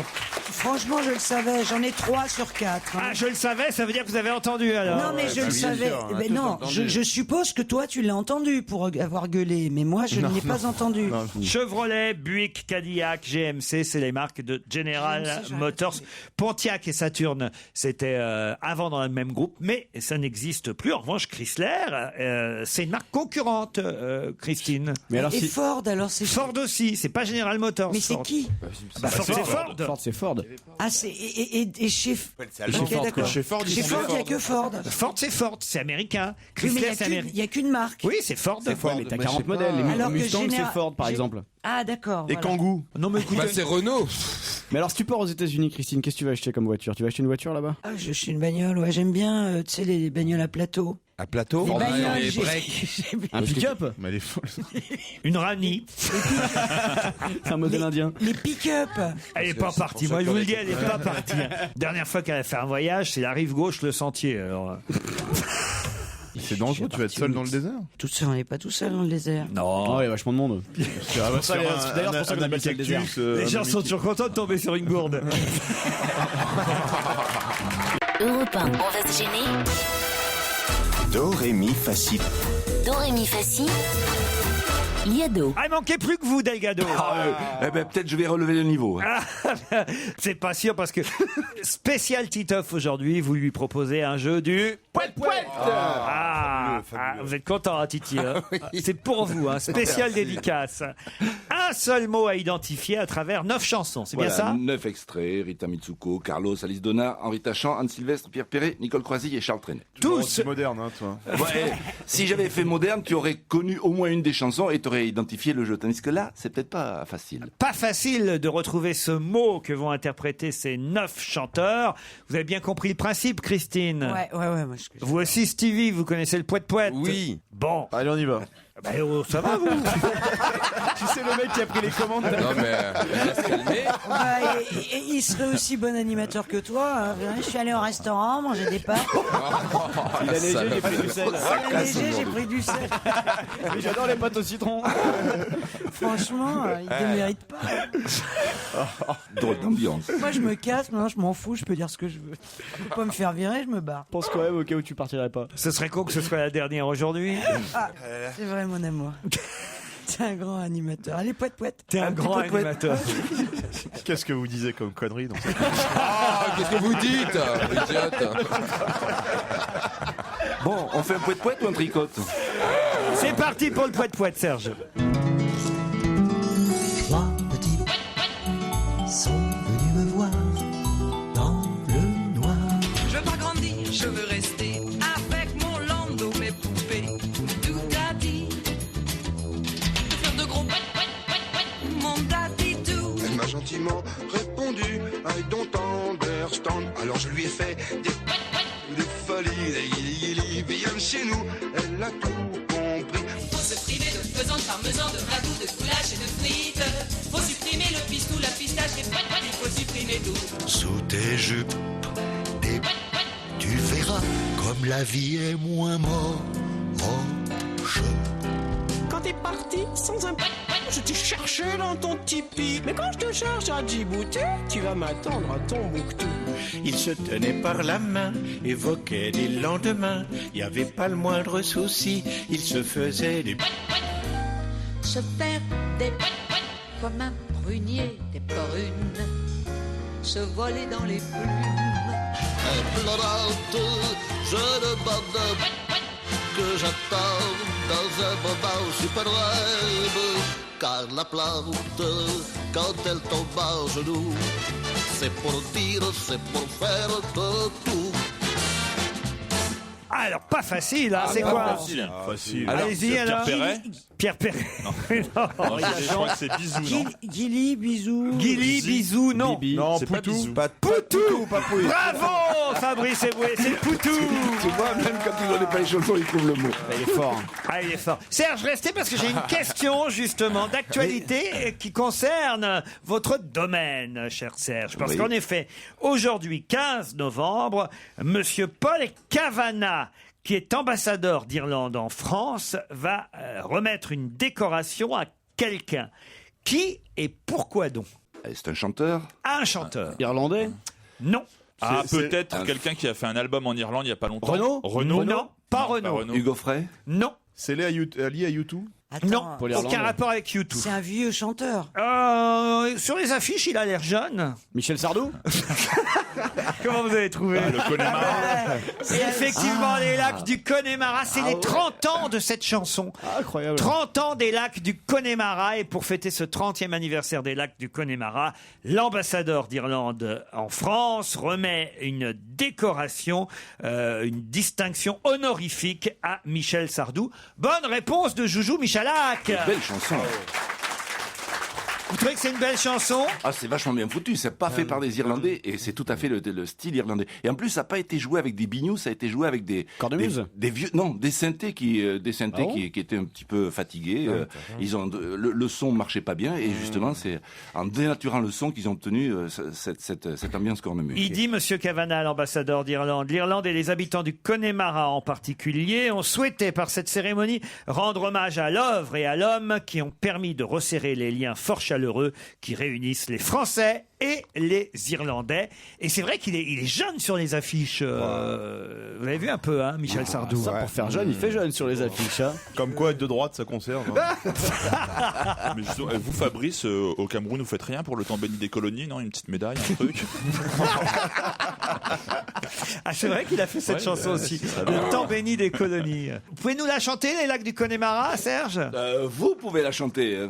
Franchement, je le savais. J'en ai 3 sur 4. Ah, je le savais, ça veut dire que vous avez entendu alors. Non, mais je le savais. Mais non, je suppose que toi, tu l'as entendu pour avoir gueulé. Mais moi, je ne l'ai pas entendu. Chevrolet, Buick, Cadillac, GMC, c'est les marques de General GMC, j'aurais Motors. Pontiac et Saturn, c'était avant dans le même groupe, mais ça n'existe plus. En revanche, Chrysler, c'est une marque concurrente, Christine. Mais alors, Et si... Ford, alors c'est Ford aussi, c'est pas General Motors. Mais c'est Ford. qui Bah, Ford, c'est Ford. Ford, c'est Ford. Ah, c'est et chez. allemand. Ok, d'accord. Chez Ford, ils Chez sont Ford, il n'y a que Ford. Ford, c'est Ford, c'est américain. Oui, mais Chrysler, c'est il américain. n'y a qu'une marque. Oui, c'est Ford. Ouais, mais t'as 40 modèles. Les Alors que Mustang, c'est Général- Ford, par exemple. Ah, d'accord. Et voilà. Kangoo. Non, mais écoutez, Bah, c'est Renault. Mais alors, si tu pars aux États-Unis, Christine, qu'est-ce que tu vas acheter comme voiture? Tu vas acheter une voiture là-bas? Ah, je suis une bagnole, ouais, j'aime bien, tu sais, les bagnoles à plateau. À plateau. Les bagnoles, les j'ai- breaks. Un pick-up? Mais elle est folle. une Rani. C'est un modèle indien. Les pick-up. Elle n'est pas partie. Moi, je vous le dis, elle n'est pas partie. Dernière fois qu'elle a fait un voyage, c'est la rive gauche, le sentier. Alors, C'est dangereux, tu vas être seul dans le désert. Tout seul, on n'est pas tout seul dans le désert. non. Oh, il y a vachement de monde. D'ailleurs, pour ça qu'on appelle ça le désert. Les gens sont toujours contents de tomber sur une gourde. Europe 1, on va se gêner. Do, ré, mi, fa, si. Do, ré, mi, fa, si. Liado. Ah, il manquait plus que vous, Delgado. Eh ben, peut-être je vais relever le niveau. Ah, c'est pas sûr parce que spécial Titoff aujourd'hui, vous lui proposez un jeu du Pouet-pouet. vous êtes content, hein, Titi, hein. C'est pour vous, hein, spécial dédicace. Un seul mot à identifier à travers 9 chansons, c'est bien ça? 9 extraits, Rita Mitsuko, Carlos, Alice Donna, Henri Tachant, Anne Sylvestre, Pierre Perret, Nicole Croisille et Charles Trenet. Tous moderne, hein, toi. Ouais, si j'avais fait moderne, tu aurais connu au moins une des chansons et tu aurais identifié le jeu. Tandis que là, c'est peut-être pas facile. Pas facile de retrouver ce mot que vont interpréter ces 9 chanteurs. Vous avez bien compris le principe, Christine? Ouais. Moi, Vous aussi, Stevie, vous connaissez le pouet-pouet? Oui. Bon. Allez, on y va. Ça va, vous? Tu sais, le mec qui a pris les commandes. Non, mais elle va se calmer. il serait aussi bon animateur que toi. Hein. Je suis allé au restaurant, manger des pâtes. Il a léger, j'ai pris du sel. Il a léger, j'ai pris du sel. Mais j'adore les pâtes au citron. Franchement, il ne mérite pas. Drôle d'ambiance. Moi, je me casse, maintenant, je m'en fous, je peux dire ce que je veux. Tu peux pas me faire virer, je me barre. Pense quand même au cas où tu partirais pas. Ce serait con que ce soit la dernière aujourd'hui. C'est vrai, mon amour. T'es un grand animateur. Allez, pouet-pouet. T'es un grand animateur. Qu'est-ce que vous disiez comme connerie dans cette... Qu'est-ce que vous dites, idiote? Bon, on fait un pouet-pouet ou un tricote? C'est parti pour le pouet-pouet, Serge. Trois petits sont venus me voir dans le noir. Je veux pas grandir, je veux rester avec mon landau, mes poupées. Tout a dit de faire de gros mon daddy tout. Elle m'a gentiment répondu I don't understand. Alors je lui ai fait des folies, viens chez nous. Elle a tout compris. Faut se priver de faisans, de parmesan, de ragoût, de goulash et de frites. Faut supprimer le pistou, la pistache, les il faut supprimer tout. Sous tes jupes, tu verras comme la vie est moins moche. Quand t'es parti sans un je t'ai cherché dans ton tipi. Mais quand je te cherche à Djibouti, tu vas m'attendre à Tombouctou. Il se tenait par la main, évoquait des lendemains. Y avait pas le moindre souci, il se faisait des... Se faire des comme un prunier des prunes, se voler dans les plumes. Implorante, jeune bande que j'attends dans un moment superbe. Car la plante, quand elle tombe à genoux, c'est pour dire, c'est pour faire de tout. Alors, pas facile, hein, c'est quoi? Facile. Allez-y, alors. Pierre Perret. Non, je crois que c'est Bisou, non? Gilly, bisous. Gilly, bisous, non. Non, C'est pas Poutou. Bisou. Poutou. Bravo, Fabrice Eboué, c'est Poutou. Tu vois, même quand ils n'ont pas les chansons, ils trouvent le mot. Il est fort. Ah, il est fort. Serge, restez parce que j'ai une question, justement, d'actualité qui concerne votre domaine, cher Serge. Parce qu'en effet, aujourd'hui, 15 novembre, Monsieur Paul Kavanagh, qui est ambassadeur d'Irlande en France, va remettre une décoration à quelqu'un. Qui et pourquoi donc? C'est un chanteur? Un chanteur. Irlandais? Non. Ah, peut-être quelqu'un qui a fait un album en Irlande il y a pas longtemps. Renaud? Non, pas Renaud. Hugo Frey? Non. C'est lié à YouTube? Non, aucun rapport avec YouTube. C'est un vieux chanteur. Sur les affiches, il a l'air jeune. Michel Sardou? Comment vous avez trouvé? Le Connemara. C'est effectivement les lacs du Connemara. C'est les 30 ans de cette chanson. Incroyable. 30 ans des lacs du Connemara. Et pour fêter ce 30e anniversaire des lacs du Connemara, l'ambassadeur d'Irlande en France remet une décoration, une distinction honorifique à Michel Sardou. Bonne réponse de Joujou Michalak. Belle chanson. Vous trouvez que c'est une belle chanson? Ah, c'est vachement bien foutu. C'est pas fait par des Irlandais et c'est tout à fait le style irlandais. Et en plus, ça n'a pas été joué avec des binious, ça a été joué avec des cornemuses, des vieux, non, des synthés qui étaient un petit peu fatigués. Ils ont le son marchait pas bien et justement, c'est en dénaturant le son qu'ils ont obtenu cette ambiance cornemuse. Il dit, Monsieur Kavanagh, l'ambassadeur d'Irlande, l'Irlande et les habitants du Connemara en particulier ont souhaité par cette cérémonie rendre hommage à l'œuvre et à l'homme qui ont permis de resserrer les liens fort chaleureux chaleureux qui réunissent les Français et les Irlandais. Et c'est vrai qu'il est jeune sur les affiches. Vous l'avez vu un peu, hein, Michel Sardou. Ça, pour faire jeune, il fait jeune sur les affiches. Hein. Comme quoi, être de droite, ça conserve. Hein. Mais justement, vous, Fabrice, au Cameroun, vous faites rien pour le temps béni des colonies, non? Une petite médaille, un truc? Ah, c'est vrai qu'il a fait cette chanson aussi. Le temps béni des colonies. Vous pouvez nous la chanter, les lacs du Connemara, Serge? Vous pouvez la chanter.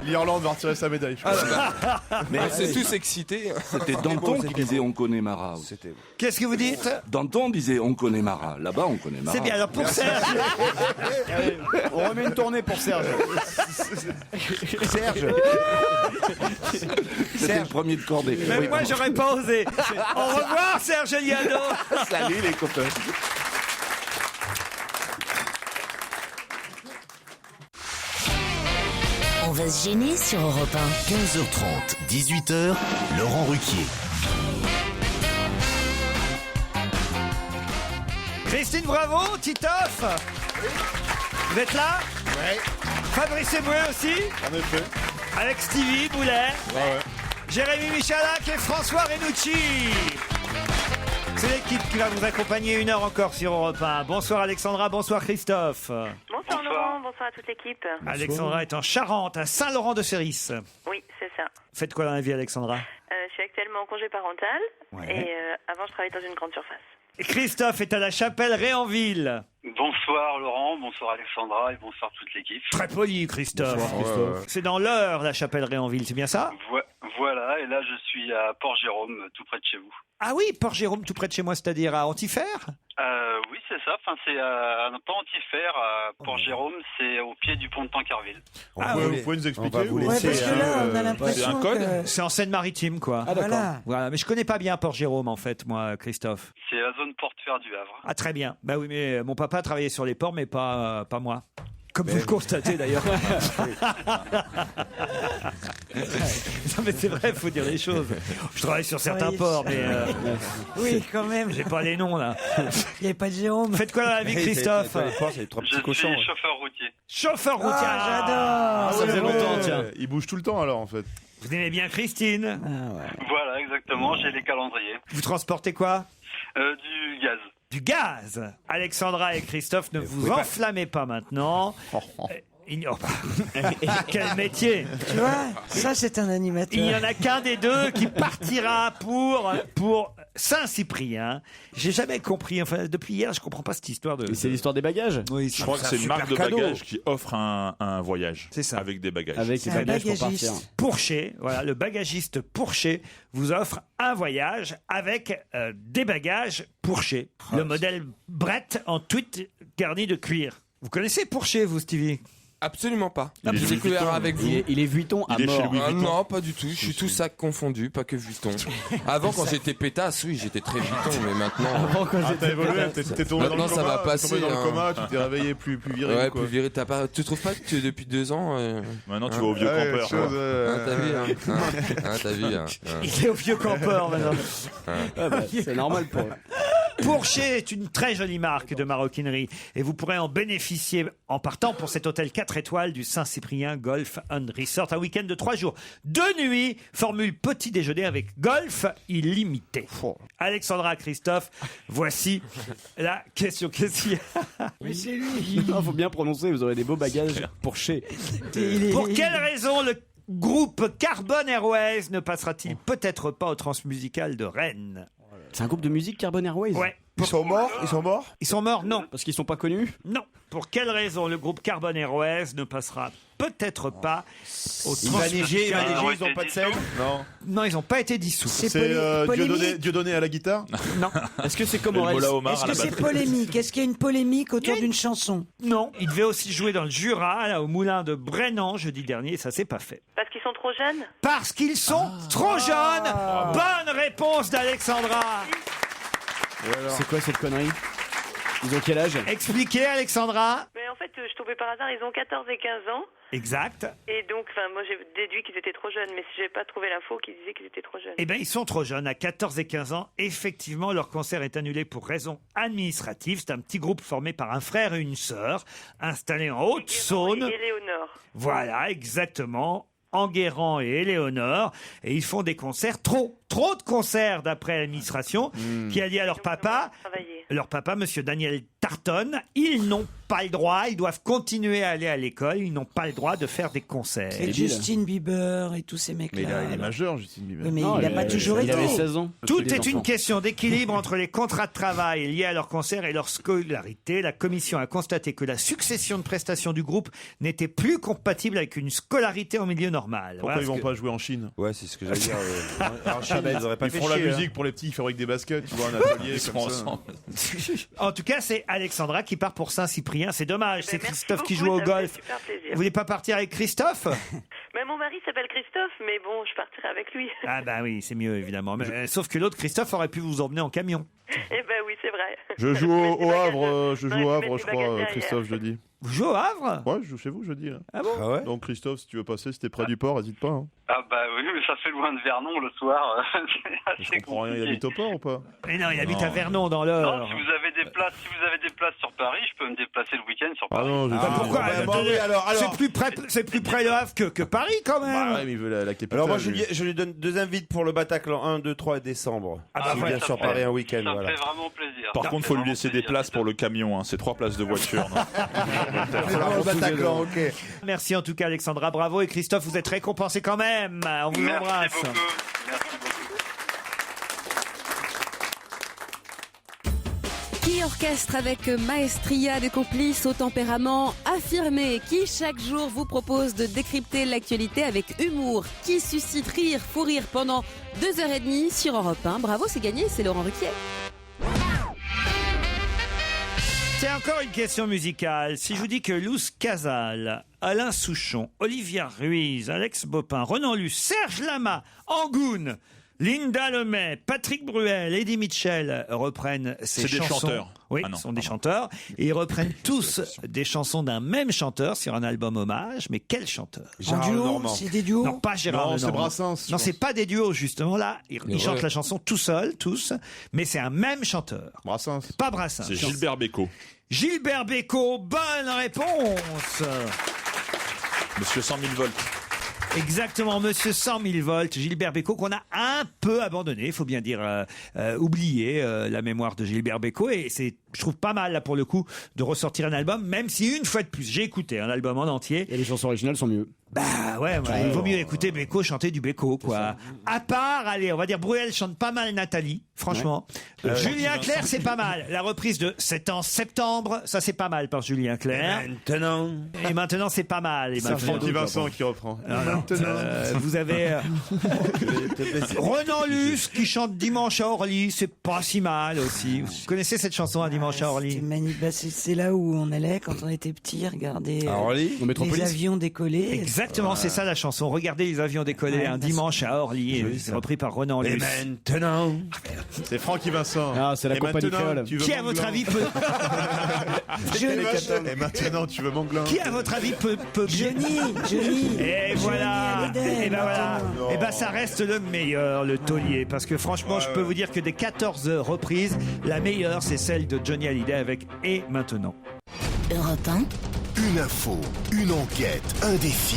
L'Irlande va retirer sa médaille. Mais c'est tous excités. C'était Danton qui disait on connaît Marat. Qu'est-ce que vous dites? Danton disait on connaît Marat. Là-bas on connaît Marat. C'est bien, alors pour Serge. On remet une tournée pour Serge. Serge. C'était le premier de cordée. Même Oui, moi, pardon. j'aurais pas osé. Au revoir, Serge Liano. Salut les copains. On va se gêner sur Europe 1. 15h30, 18h, Laurent Ruquier. Christine Bravo, Titoff. Vous êtes là? Ouais. Fabrice Eboué aussi? En effet. Avec Stevie Boulet. Ouais. Jérémy Michalak et François Renucci. C'est l'équipe qui va vous accompagner 1 heure encore sur Europe 1. Bonsoir Alexandra, bonsoir Christophe. Bonsoir Laurent, bonsoir à toute l'équipe. Alexandra est en Charente, à Saint-Laurent-de-Céris. Oui, c'est ça. Faites quoi dans la vie, Alexandra? Je suis actuellement en congé parental Ouais. et avant je travaillais dans une grande surface. Et Christophe est à la chapelle Réanville. Bonsoir Laurent, bonsoir Alexandra et bonsoir toute l'équipe. Très poli, Christophe. Bonsoir, Christophe. C'est dans l'Eure, la chapelle Réanville, c'est bien ça? Voilà, et là je suis à Port-Jérôme, tout près de chez vous. Ah oui, Port-Jérôme, tout près de chez moi, c'est-à-dire à Antifère? Oui, c'est ça, enfin c'est à pas Antifère, à Port-Jérôme, c'est au pied du pont de Tancarville. Vous pouvez nous expliquer? Ouais, parce que là, on a l'impression que... C'est en Seine-Maritime, quoi. Ah, d'accord. Voilà, mais je connais pas bien Port-Jérôme, en fait, moi, Christophe. C'est la zone porte-fer du Havre. Ah, très bien. Bah oui, mais mon papa travaillait sur les ports, mais pas moi. Comme vous le constatez d'ailleurs. Non mais c'est vrai, il faut dire les choses. Je travaille sur certains Oui. ports, mais Oui, quand même. j'ai pas les noms là. Il n'y avait pas de Jérôme. Faites quoi dans la vie, Christophe? Je suis chauffeur routier. Chauffeur routier. Ah, j'adore. Ça faisait longtemps, tiens. Il bouge tout le temps alors en fait. Vous aimez bien Christine? Voilà, exactement, j'ai les calendriers. Vous transportez quoi? Du gaz. Du gaz. Alexandra et Christophe, ne vous enflammez pas maintenant. Quel métier! Tu vois, ça c'est un animateur. Il n'y en a qu'un des deux qui partira pour Saint-Cyprien. J'ai jamais compris, enfin depuis hier je comprends pas cette histoire de... C'est l'histoire des bagages? Oui, Je crois que c'est une marque de bagages qui offre un voyage. C'est ça. Avec des bagages. Avec les Un bagages pour partir. bagagiste. Pourchet, voilà, le bagagiste Pourchet vous offre un voyage avec des bagages Pourchet. Le modèle Brett en tweed garni de cuir. Vous connaissez Pourchet, vous, Stevie? Absolument pas. Il est J'ai Louis découvert Vuitton. avec vous. Il est Vuitton à Il est chez mort. Louis Ah, Vuitton. non, pas du tout. Je suis tout sac confondu, pas que Vuitton. Avant, quand j'étais pétasse, oui, j'étais très Vuitton, mais maintenant. Avant, quand T'as évolué, t'es tombé dans Maintenant, le ça coma. va passer, Tombé dans le hein. coma, tu t'es réveillé plus viril. Ouais, quoi. plus viril. Tu trouves pas que depuis 2 ans. Maintenant, tu vas au vieux Ouais, campeur. chose, T'as vu, hein, t'as vu, hein. Il est au vieux campeur maintenant. Ah bah, c'est normal pour eux. Pourchet est une très jolie marque de maroquinerie et vous pourrez en bénéficier en partant pour cet hôtel 4 étoiles du Saint-Cyprien Golf and Resort. Un week-end de 3 jours, 2 nuits, formule petit déjeuner avec golf illimité. Alexandra, Christophe, voici la question. Qu'est-ce qu'il y a? Mais c'est lui. Il faut bien prononcer, vous aurez des beaux bagages pour chez. Pour quelle raison le groupe Carbon Airways ne passera-t-il peut-être pas au Transmusical de Rennes? C'est un groupe de musique Carbon Airways? Ouais. Ils sont morts? Ils sont morts, non. Parce qu'ils sont pas connus? Non. pour quelle raison le groupe Carbone Airways ne passera peut-être pas au Il va neiger, ils ont pas de sel. Non. Non, ils n'ont pas été dissous. C'est C'est polémique. Dieudonné à la guitare. Non. Est-ce que c'est comme Et le Mola Omar Est-ce à la que c'est batterie. polémique? Est-ce qu'il y a une polémique autour d'une chanson? Non, il devait aussi jouer dans le Jura, là, au moulin de Brennan jeudi dernier, et ça s'est pas fait. Parce qu'ils sont trop jeunes. Parce qu'ils sont trop jeunes. Bonne réponse d'Alexandra. C'est quoi cette connerie? Ils ont quel âge? Expliquez, Alexandra. Mais en fait, je tombais par hasard, ils ont 14 et 15 ans. Exact. Et donc, moi, j'ai déduit qu'ils étaient trop jeunes, mais si j'ai pas trouvé l'info qui disait qu'ils étaient trop jeunes. Eh bien, ils sont trop jeunes, à 14 et 15 ans. Effectivement, leur concert est annulé pour raison administrative. C'est un petit groupe formé par un frère et une sœur, installés en Haute-Saône. Et Léonore. Voilà, exactement. Enguerrand et Éléonore. Et ils font des concerts, trop de concerts d'après l'administration, qui a dit à leur papa, monsieur Daniel Tarton, ils n'ont pas le droit, ils doivent continuer à aller à l'école, ils n'ont pas le droit de faire des concerts. Et Justin Bieber et tous ces mecs-là. Mais il est majeur, Justin Bieber. Oui, mais il n'a pas toujours été. Il avait 16 ans. Tout est une question d'équilibre entre les contrats de travail liés à leur concert et leur scolarité. La commission a constaté que la succession de prestations du groupe n'était plus compatible avec une scolarité en milieu normal. Pourquoi ils vont pas jouer en Chine? Ouais, c'est ce que j'allais dire. En Chine, ils auraient pas Ils fait feront la chier, musique pour les petits, ils fabriquent des baskets, tu vois, un atelier Ils seront comme ça. ensemble. En tout cas, c'est Alexandra qui part pour Saint-Cyprien. C'est dommage, c'est merci Christophe qui beaucoup, joue au ça me fait golf. super plaisir. Vous voulez pas partir avec Christophe? Mais mon mari s'appelle Christophe, mais bon, je partirai avec lui. Ah bah oui, c'est mieux évidemment. Mais, sauf que l'autre Christophe aurait pu vous emmener en camion. Eh ben oui, c'est vrai. Je joue au Havre, je Ouais, crois, Christophe, jeudi. Vous jouez au Havre? Ouais, je joue chez vous jeudi. Là. Ah bon? Ah ouais? Donc Christophe, si tu veux passer, si t'es près du port, hésite pas. Hein. Ah bah oui, mais ça fait loin de Vernon le soir. C'est Je assez comprends rien, il habite au port ou pas? Mais non, il habite à Vernon dans Non, l'Eure. si vous avez des places sur Paris, je peux me déplacer le week-end sur Ah Paris. non, Bah pourquoi? oui, alors. C'est plus près le Havre que Paris quand même. Bah ouais, mais il veut la capitale. Alors moi, lui. je lui donne 2 invites pour le Bataclan, 1, 2, 3 décembre. Ah bah Si voilà, bien sûr Paris un week-end, Ça me voilà. fait vraiment plaisir. Par contre, faut lui laisser des places pour le camion. Hein. C'est 3 places de voiture. non Le Bataclan, ok. Merci en tout cas Alexandra, bravo. Et Christophe, vous êtes récompensé quand même. On vous embrasse. Merci beaucoup. Merci beaucoup. Qui orchestre avec maestria des complices au tempérament affirmé, qui chaque jour vous propose de décrypter l'actualité avec humour, qui suscite rire, fou rire pendant 2h30 sur Europe 1. Bravo, c'est gagné, c'est Laurent Ruquier. C'est encore une question musicale. Si je vous dis que Luz Casal, Alain Souchon, Olivia Ruiz, Alex Bopin, Renan Luce, Serge Lama, Angoune, Linda Lemay, Patrick Bruel, Eddie Mitchell reprennent ces C'est des chansons. chanteurs. Oui, Ah non, ce sont des chanteurs. Et ils reprennent tous des chansons d'un même chanteur sur un album hommage. Mais quel chanteur? En duo? C'est des duos? Non, pas Gérard Non, c'est Lenormand. Brassens, je Non, pense. c'est pas des duos, justement. Là, ils chantent la chanson tout seuls, tous. Mais c'est un même chanteur. Brassens. Pas Brassens. C'est Gilbert Bécaud. Gilbert Bécaud, bonne réponse. Monsieur 100 000 volts. Exactement, monsieur 100 000 volts, Gilbert Bécaud, qu'on a un peu abandonné, il faut bien dire, oublié la mémoire de Gilbert Bécaud. Et c'est, je trouve pas mal, là, pour le coup, de ressortir un album, même si, une fois de plus, j'ai écouté un album en entier. Et les chansons originales sont mieux. Bah ouais, il vaut mieux écouter Bécaud chanter du Bécaud, quoi. À part, allez, on va dire, Bruel chante pas mal Nathalie, franchement. Julien Clerc, c'est pas mal. La reprise de C'est en septembre, ça c'est pas mal par Julien Clerc. Et maintenant, c'est pas mal. Et C'est maintenant, Francky Vincent qui reprend. vous avez Renan Luce qui chante Dimanche à Orly, c'est pas si mal aussi. Vous connaissez cette chanson à Dimanche à Orly? Bah, c'est là où on allait quand on était petit, regarder À Orly les avions décoller. Exactement, c'est ça la chanson. Regardez les avions décoller un dimanche à Orly. C'est repris par Renan Et Luce. maintenant, c'est Francky Vincent. Ah, c'est la Et compagnie maintenant, créole. tu veux Qui, à votre Manglin avis, peut... Et maintenant, tu veux Manglin. Qui, à votre avis, peut bien... Johnny. Et voilà. Hallyday, Et ben voilà. non. Et ben ça reste le meilleur, le taulier. Parce que franchement, je peux vous dire que des 14 reprises, la meilleure, c'est celle de Johnny Hallyday avec Et maintenant. Europe 1, Une info, une enquête, un défi.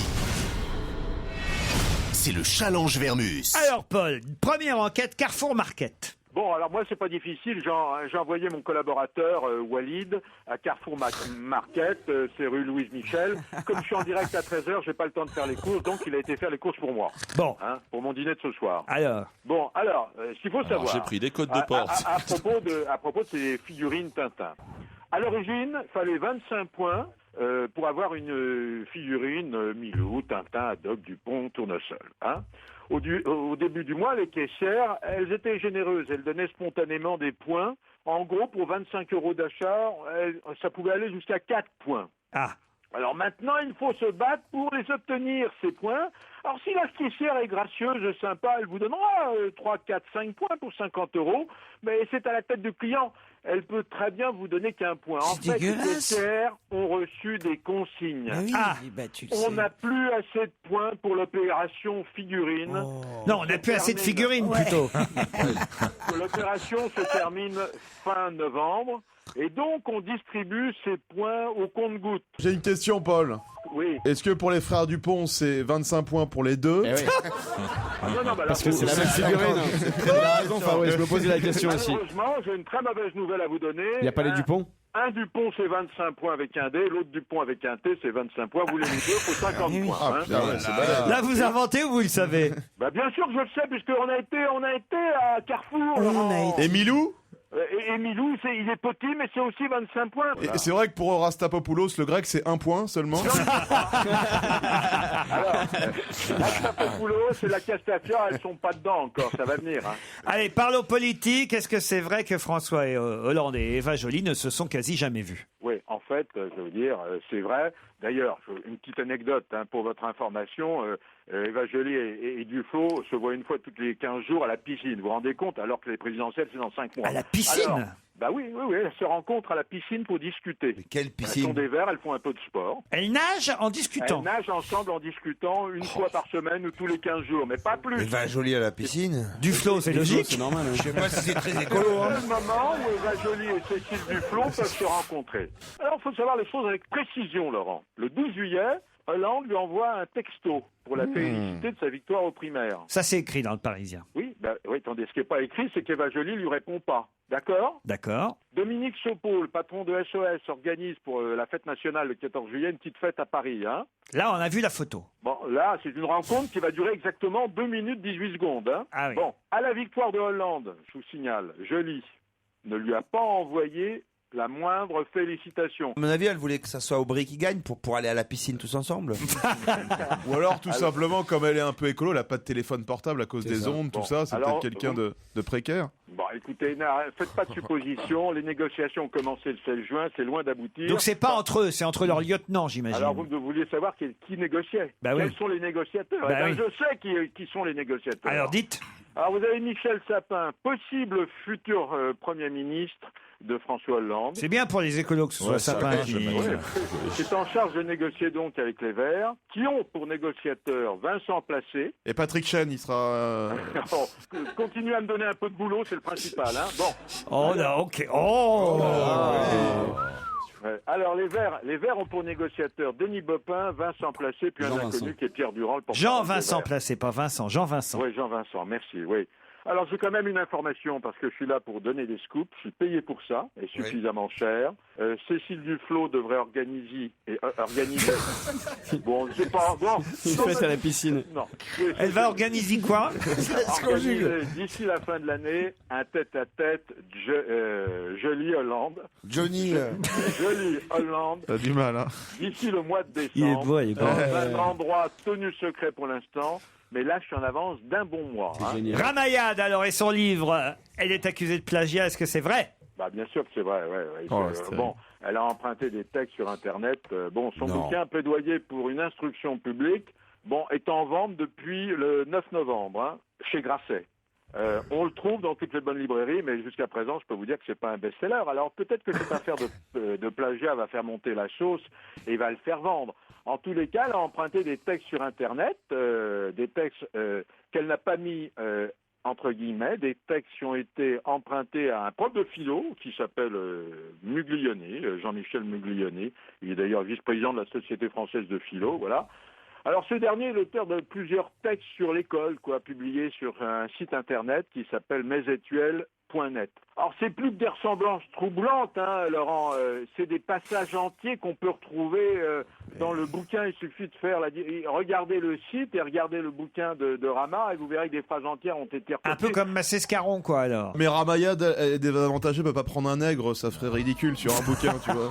C'est le Challenge Vermus. Alors Paul, première enquête, Carrefour Market. Bon, alors moi, c'est pas difficile. J'ai envoyé mon collaborateur Walid à Carrefour Market, c'est rue Louise Michel. Comme je suis en direct à 13h, j'ai pas le temps de faire les courses, donc il a été faire les courses pour moi. Bon. Hein, pour mon dîner de ce soir. Alors. Bon, alors, ce qu'il faut savoir. J'ai pris des codes de porte. À propos de ces figurines Tintin. À l'origine, il fallait 25 points pour avoir une figurine Milou, Tintin, Haddock, Dupont, Tournesol. Hein. Au début du mois, les caissières, elles étaient généreuses. Elles donnaient spontanément des points. En gros, pour 25 € d'achat, ça pouvait aller jusqu'à 4 points. Ah. Alors maintenant, il faut se battre pour les obtenir, ces points. Alors si la caissière est gracieuse, sympa, elle vous donnera 3, 4, 5 points pour 50 €, mais c'est à la tête du client. Elle peut très bien vous donner qu'un point. En fait, les caissières ont reçu des consignes. On n'a plus assez de points pour l'opération figurine. Non, on n'a plus assez de figurines, plutôt. L'opération se termine fin novembre. Et donc, on distribue ces points au compte-gouttes. J'ai une question, Paul. Oui. Est-ce que pour les frères Dupont, c'est 25 points pour les deux Non, bah Parce que c'est la même figurine. Il a raison, Farouet, je me posais la question aussi. Malheureusement, j'ai une très mauvaise nouvelle à vous donner. Il n'y a pas les Dupont Un Dupont, c'est 25 points avec un D. L'autre Dupont avec un T, c'est 25 points. Vous les mettez, il faut 50 points. Hein. Là, vous inventez ou vous le savez? Bah, bien sûr que je le sais, puisqu'on a été à Carrefour. Et Milou? Et Milou, il est petit, mais c'est aussi 25 points. Et c'est vrai que pour Rastapopoulos, le grec, c'est 1 point seulement. Alors, Rastapopoulos et la Castafiore, elles sont pas dedans encore, ça va venir. Hein. Allez, parlons politique. Est-ce que c'est vrai que François Hollande et Eva Joly ne se sont quasi jamais vus? Oui, en fait, je veux dire, c'est vrai. D'ailleurs, une petite anecdote pour votre information. Eva Joly et Duflot se voient une fois toutes les 15 jours à la piscine. Vous vous rendez compte? Alors que les présidentielles, c'est dans 5 mois. À la piscine? Alors, bah oui, elles se rencontrent à la piscine pour discuter. Mais quelle piscine? Elles sont des verres, elles font un peu de sport. Elles nagent en discutant? Elles nagent ensemble en discutant une fois par semaine ou tous les 15 jours, mais pas plus. Eva Joly à la piscine? Duflot, c'est logique. C'est normal. Je sais pas si c'est très écolo. C'est le moment où Eva Joly et Cécile Duflot peuvent se rencontrer. Alors, il faut savoir les choses avec précision, Laurent. Le 12 juillet, Hollande lui envoie un texto pour la féliciter de sa victoire aux primaires. Ça, c'est écrit dans le Parisien. Oui, attendez, ce qui n'est pas écrit, c'est qu'Eva Joly lui répond pas. D'accord? D'accord. Dominique Sopot, le patron de SOS, organise pour la fête nationale le 14 juillet une petite fête à Paris. Hein. Là, on a vu la photo. Bon, là, c'est une rencontre qui va durer exactement 2 minutes 18 secondes. Hein. Ah oui. Bon, à la victoire de Hollande, je vous signale, Joly ne lui a pas envoyé la moindre félicitation. À mon avis, elle voulait que ça soit Aubry qui gagne pour aller à la piscine tous ensemble. Ou alors, tout simplement, comme elle est un peu écolo, elle n'a pas de téléphone portable à cause des ondes, tout ça. C'est alors, peut-être quelqu'un de précaire. Bon, écoutez, faites pas de suppositions. Les négociations ont commencé le 16 juin, c'est loin d'aboutir. Donc, c'est pas entre eux, c'est entre leurs lieutenants, j'imagine. Alors, vous vouliez savoir qui négociait. Bah oui. Quels sont les négociateurs? Bah oui. Je sais qui sont les négociateurs. Alors, dites. Alors, vous avez Michel Sapin, possible futur Premier ministre de François Hollande. C'est bien pour les écolos que ce soit Sapin qui... C'est en charge de négocier donc avec les Verts, qui ont pour négociateur Vincent Placé. Et Patrick Chen, il sera... Bon, continuez à me donner un peu de boulot, c'est le principal. Hein. Bon. Oh là, ok. Oh, Alors, les Verts ont pour négociateur Denis Bopin, Vincent Placé, puis un inconnu qui est Pierre Durand. Le Jean-Vincent Placé, pas Vincent, Jean-Vincent. Oui, Jean-Vincent, merci, oui. Alors, j'ai quand même une information, parce que je suis là pour donner des scoops. Je suis payé pour ça, et suffisamment cher. Cécile Duflot devrait organiser... bon, c'est pas... Bon, une fête à la piscine. Non. Elle va organiser quoi? Organiser, d'ici la fin de l'année, un tête-à-tête Joly Hollande. Johnny Hollande. T'as du mal, hein. D'ici le mois de décembre. Il est beau, il est beau. Dans un endroit tenu secret pour l'instant. Mais là, je suis en avance d'un bon mois. Hein. Ramayad, alors, et son livre, elle est accusée de plagiat, est-ce que c'est vrai? Bah, bien sûr que c'est vrai, bon, elle a emprunté des textes sur Internet. Son bouquin plaidoyer pour une instruction publique, est en vente depuis le 9 novembre, hein, chez Grasset. On le trouve dans toutes les bonnes librairies, mais jusqu'à présent, je peux vous dire que c'est pas un best-seller. Alors peut-être que cette affaire de plagiat va faire monter la sauce et va le faire vendre. En tous les cas, elle a emprunté des textes sur Internet, des textes qu'elle n'a pas mis entre guillemets, des textes qui ont été empruntés à un prof de philo qui s'appelle Muglioni, Jean-Michel Muglioni. Il est d'ailleurs vice-président de la Société française de philo, voilà. Alors ce dernier est l'auteur de plusieurs textes sur l'école, publiés sur un site internet qui s'appelle mesetuel.net. Alors c'est plus que des ressemblances troublantes, Laurent, c'est des passages entiers qu'on peut retrouver dans le bouquin. Il suffit de faire regardez le site et regardez le bouquin de Rama et vous verrez que des phrases entières ont été reportées. Un peu comme Massescaron, quoi, alors. Mais Ramayad est désavantagé, peut pas prendre un nègre, ça ferait ridicule sur un bouquin, tu vois.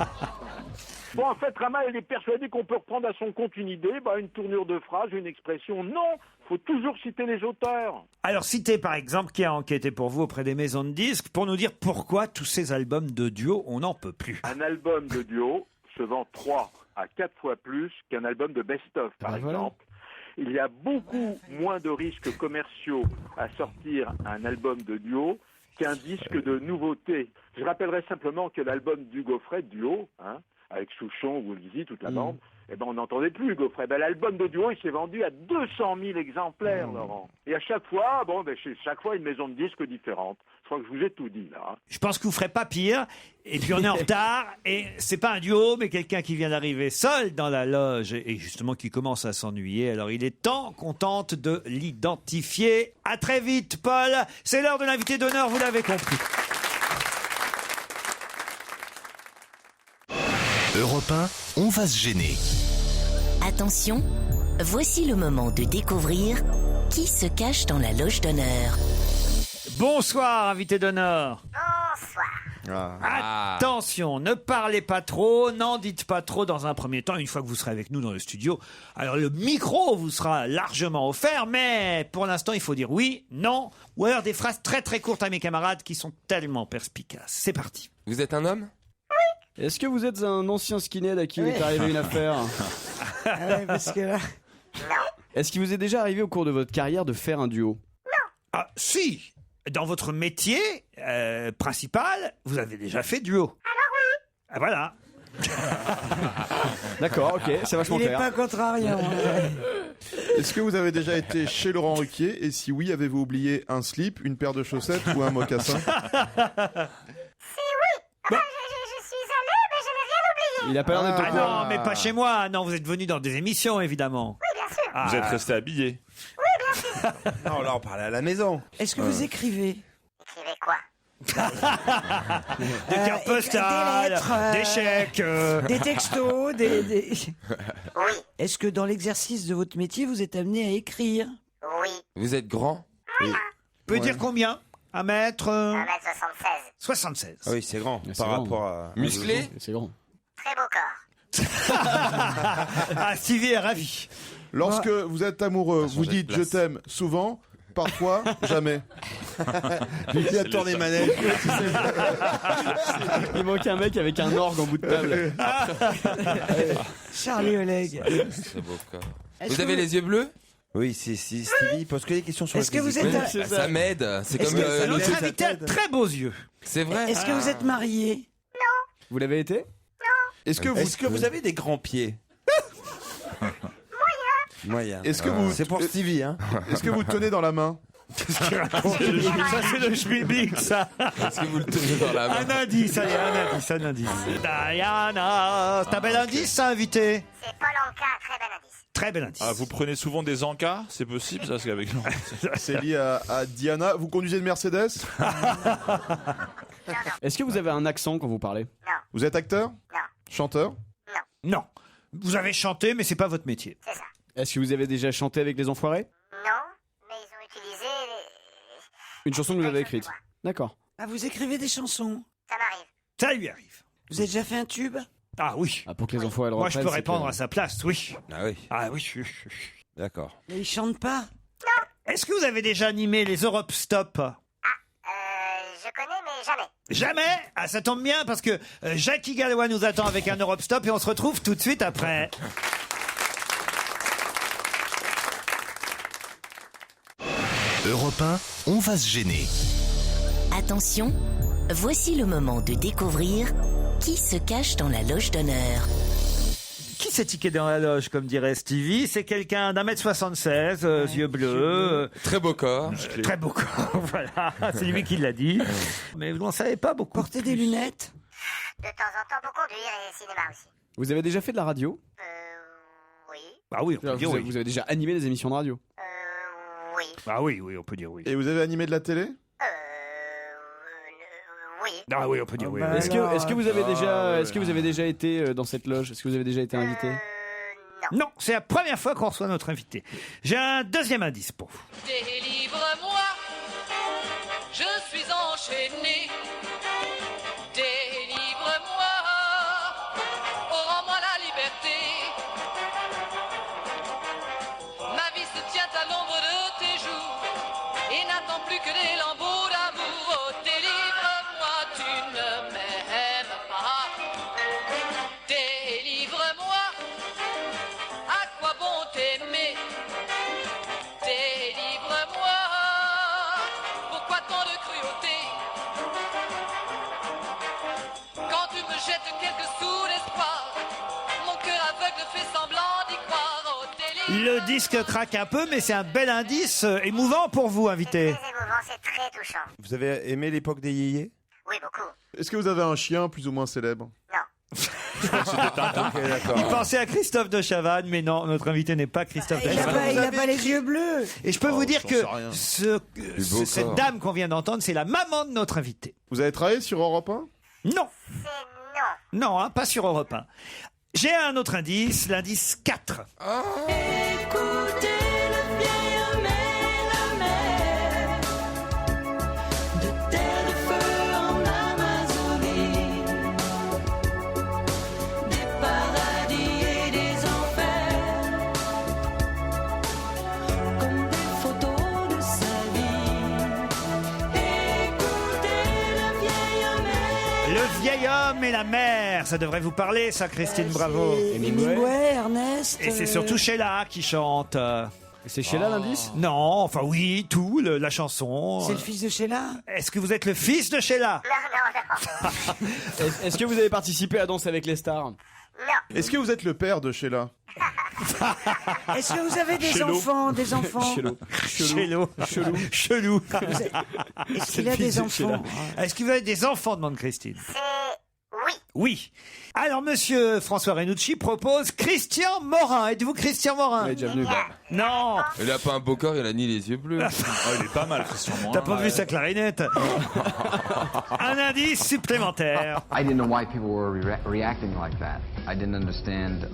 Bon, en fait, Rama, il est persuadé qu'on peut reprendre à son compte une idée, une tournure de phrase, une expression. Non, faut toujours citer les auteurs. Alors, citez par exemple qui a enquêté pour vous auprès des maisons de disques pour nous dire pourquoi tous ces albums de duo, on n'en peut plus. Un album de duo se vend 3 à 4 fois plus qu'un album de best-of, par exemple. Il y a beaucoup moins de risques commerciaux à sortir un album de duo qu'un disque de nouveauté. Je rappellerai simplement que l'album d'Hugo Frey, Duo, avec Souchon, Woolsey, toute la bande, on n'entendait plus Hugo Frey. L'album de Duo, il s'est vendu à 200 000 exemplaires, Laurent. Et à chaque fois, chez chaque fois, une maison de disques différente. Je crois que je vous ai tout dit, là. Je pense que vous ferez pas pire. Et puis on est en retard. Et c'est pas un duo, mais quelqu'un qui vient d'arriver seul dans la loge et justement qui commence à s'ennuyer. Alors il est temps qu'on tente de l'identifier. À très vite, Paul. C'est l'heure de l'invité d'honneur, vous l'avez compris. Europe 1, on va se gêner. Attention, voici le moment de découvrir qui se cache dans la loge d'honneur. Bonsoir, invité d'honneur. Bonsoir. Attention, ne parlez pas trop, n'en dites pas trop dans un premier temps, une fois que vous serez avec nous dans le studio. Alors le micro vous sera largement offert, mais pour l'instant il faut dire oui, non, ou alors des phrases très très courtes à mes camarades qui sont tellement perspicaces. C'est parti. Vous êtes un homme ? Est-ce que vous êtes un ancien skinhead à qui il est arrivé une affaire? Parce que là... Est-ce qu'il vous est déjà arrivé au cours de votre carrière de faire un duo? Ah si, dans votre métier principal, vous avez déjà fait duo. Alors oui. Ah, voilà. D'accord, ok, c'est vachement clair. Il clair. n'est pas contrariant. Est-ce que vous avez déjà été chez Laurent Ruquier? Et si oui, avez-vous oublié un slip, une paire de chaussettes ou un mocassin? Il a pas l'air d'être au courant. Non, mais pas chez moi. Non, vous êtes venu dans des émissions, évidemment. Oui, bien sûr. Vous êtes resté habillé. Non, là, on parlait à la maison. Est-ce que vous écrivez? Écrivez quoi? Des cartes postales, des lettres, des chèques. Des textos, des... Oui. Est-ce que dans l'exercice de votre métier, vous êtes amené à écrire? Oui. Vous êtes grand? Vous pouvez dire combien? 1 mètre 1m76. 76. Ah oui, c'est grand. C'est Par grand. rapport à... Musclé? C'est grand. Très beau corps. Ah, Stevie est ravi. Lorsque vous êtes amoureux, vous changé de dites place. je t'aime souvent, parfois, jamais. Lui qui a tourné manette. Il manque un mec avec un orgue en bout de table. Charlie Oleg. Très beau corps. Est-ce Vous que avez les yeux bleus? Oui, si Stevie pose que des questions sur Est-ce le que vous physique. êtes... Ça m'aide. C'est Est-ce comme que- Notre ça invité a t'aide. très beaux yeux. C'est vrai. Est-ce que vous êtes marié? Vous l'avez été? Est-ce que vous avez des grands pieds? Moyen. Est-ce que vous... C'est pour Stevie, hein. Est-ce que vous tenez dans la main? Ça, c'est le schmilblick, ça. Est-ce que vous le tenez dans la main? Un indice, allez, un indice. Diana, c'est un bel indice, ça, invité. C'est Paul Anka, très bel indice. Très bel indice. Ah, vous prenez souvent des encas? C'est possible, ça, parce qu'avec nous. C'est lié à Diana. Vous conduisez une Mercedes? Est-ce que vous avez un accent quand vous parlez? Vous êtes acteur? Non. Chanteur? Non. Vous avez chanté, mais c'est pas votre métier. C'est ça. Est-ce que vous avez déjà chanté avec les Enfoirés? Non, mais ils ont utilisé Une chanson que vous avez écrite? D'accord. Ah, vous écrivez des chansons? Ça m'arrive. Ça lui arrive. Vous avez déjà fait un tube? Ah oui. Ah, pour que les Enfoirés le Moi, je reprennent, peux c'est répondre que- à sa place, oui. Ah oui, Ah oui. d'accord. Mais ils chantent pas? Est-ce que vous avez déjà animé les Europe Stop? Je connais, mais jamais. Jamais. Ah, ça tombe bien parce que Jackie Gallois nous attend avec un Europe Stop et on se retrouve tout de suite après. Europe 1, on va se gêner. Attention, voici le moment de découvrir qui se cache dans la loge d'honneur. Qui s'est tiqué dans la loge, comme dirait Stevie? C'est quelqu'un d'1m76, yeux bleus, Très beau corps. très beau corps, voilà, c'est lui qui l'a dit. Mais vous n'en savez pas beaucoup. Portez des lunettes? De temps en temps pour conduire et cinéma aussi. Vous avez déjà fait de la radio? Oui. Ah oui, on peut dire oui. Vous avez déjà animé des émissions de radio? Ah oui, on peut dire oui. Et vous avez animé de la télé? Ah oui, on peut dire oui. Est-ce que vous avez déjà été dans cette loge? Est-ce que vous avez déjà été invité? Non, c'est la première fois qu'on reçoit notre invité. J'ai un deuxième indice pour vous. Délivre-moi, je suis enchaîné. Délivre-moi, oh, rends-moi la liberté. Ma vie se tient à l'ombre de tes joues et n'attend plus que des lambeaux d'amour. Oh, délivre-moi, tu ne m'aimes pas. Délivre-moi, à quoi bon t'aimer? Délivre-moi, pourquoi tant de cruauté? Quand tu me jettes quelques sous d'espoir, mon cœur aveugle fait semblant d'y croire. Oh, Le disque craque un peu, mais c'est un bel indice émouvant pour vous, invité. C'est émouvant, c'est très touchant. Vous avez aimé l'époque des yéyés? Oui, beaucoup. Est-ce que vous avez un chien plus ou moins célèbre? Il pensait à Christophe de Chavannes, mais non, notre invité n'est pas Christophe de Chavannes. Il n'a pas les yeux bleus. Et je peux vous dire que cette corps. dame qu'on vient d'entendre, c'est la maman de notre invité. Vous avez travaillé sur Europe 1? Non. Non, hein, pas sur Europe 1. J'ai un autre indice, l'indice 4. Écoutez le vieil homme et la mer, de terre de feu en Amazonie, des paradis et des enfers, comme des photos de sa vie. Écoutez le vieil homme et Le vieil homme et la mère, ça devrait vous parler, ça, Christine Bravo. Hemingway, Ernest. Et c'est surtout Sheila qui chante. C'est Sheila l'indice? Non, enfin oui, tout, la chanson. C'est le fils de Sheila? Est-ce que vous êtes le fils de Sheila? Est-ce que vous avez participé à Danse avec les stars? Est-ce que vous êtes le père de Sheila? Est-ce que vous avez des enfants? Des enfants? Chelou. Est-ce qu'il a des enfants? Est-ce que vous avez des enfants, demande Christine. Oui. Alors, monsieur François Renucci propose Christian Morin. Êtes-vous Christian Morin? Il est déjà venu. Non. Il a pas un beau corps, il a ni les yeux bleus. Il est pas mal, Christian Morin. T'as pas vu sa clarinette? Un indice supplémentaire. I didn't know why people were reacting like that. I didn't understand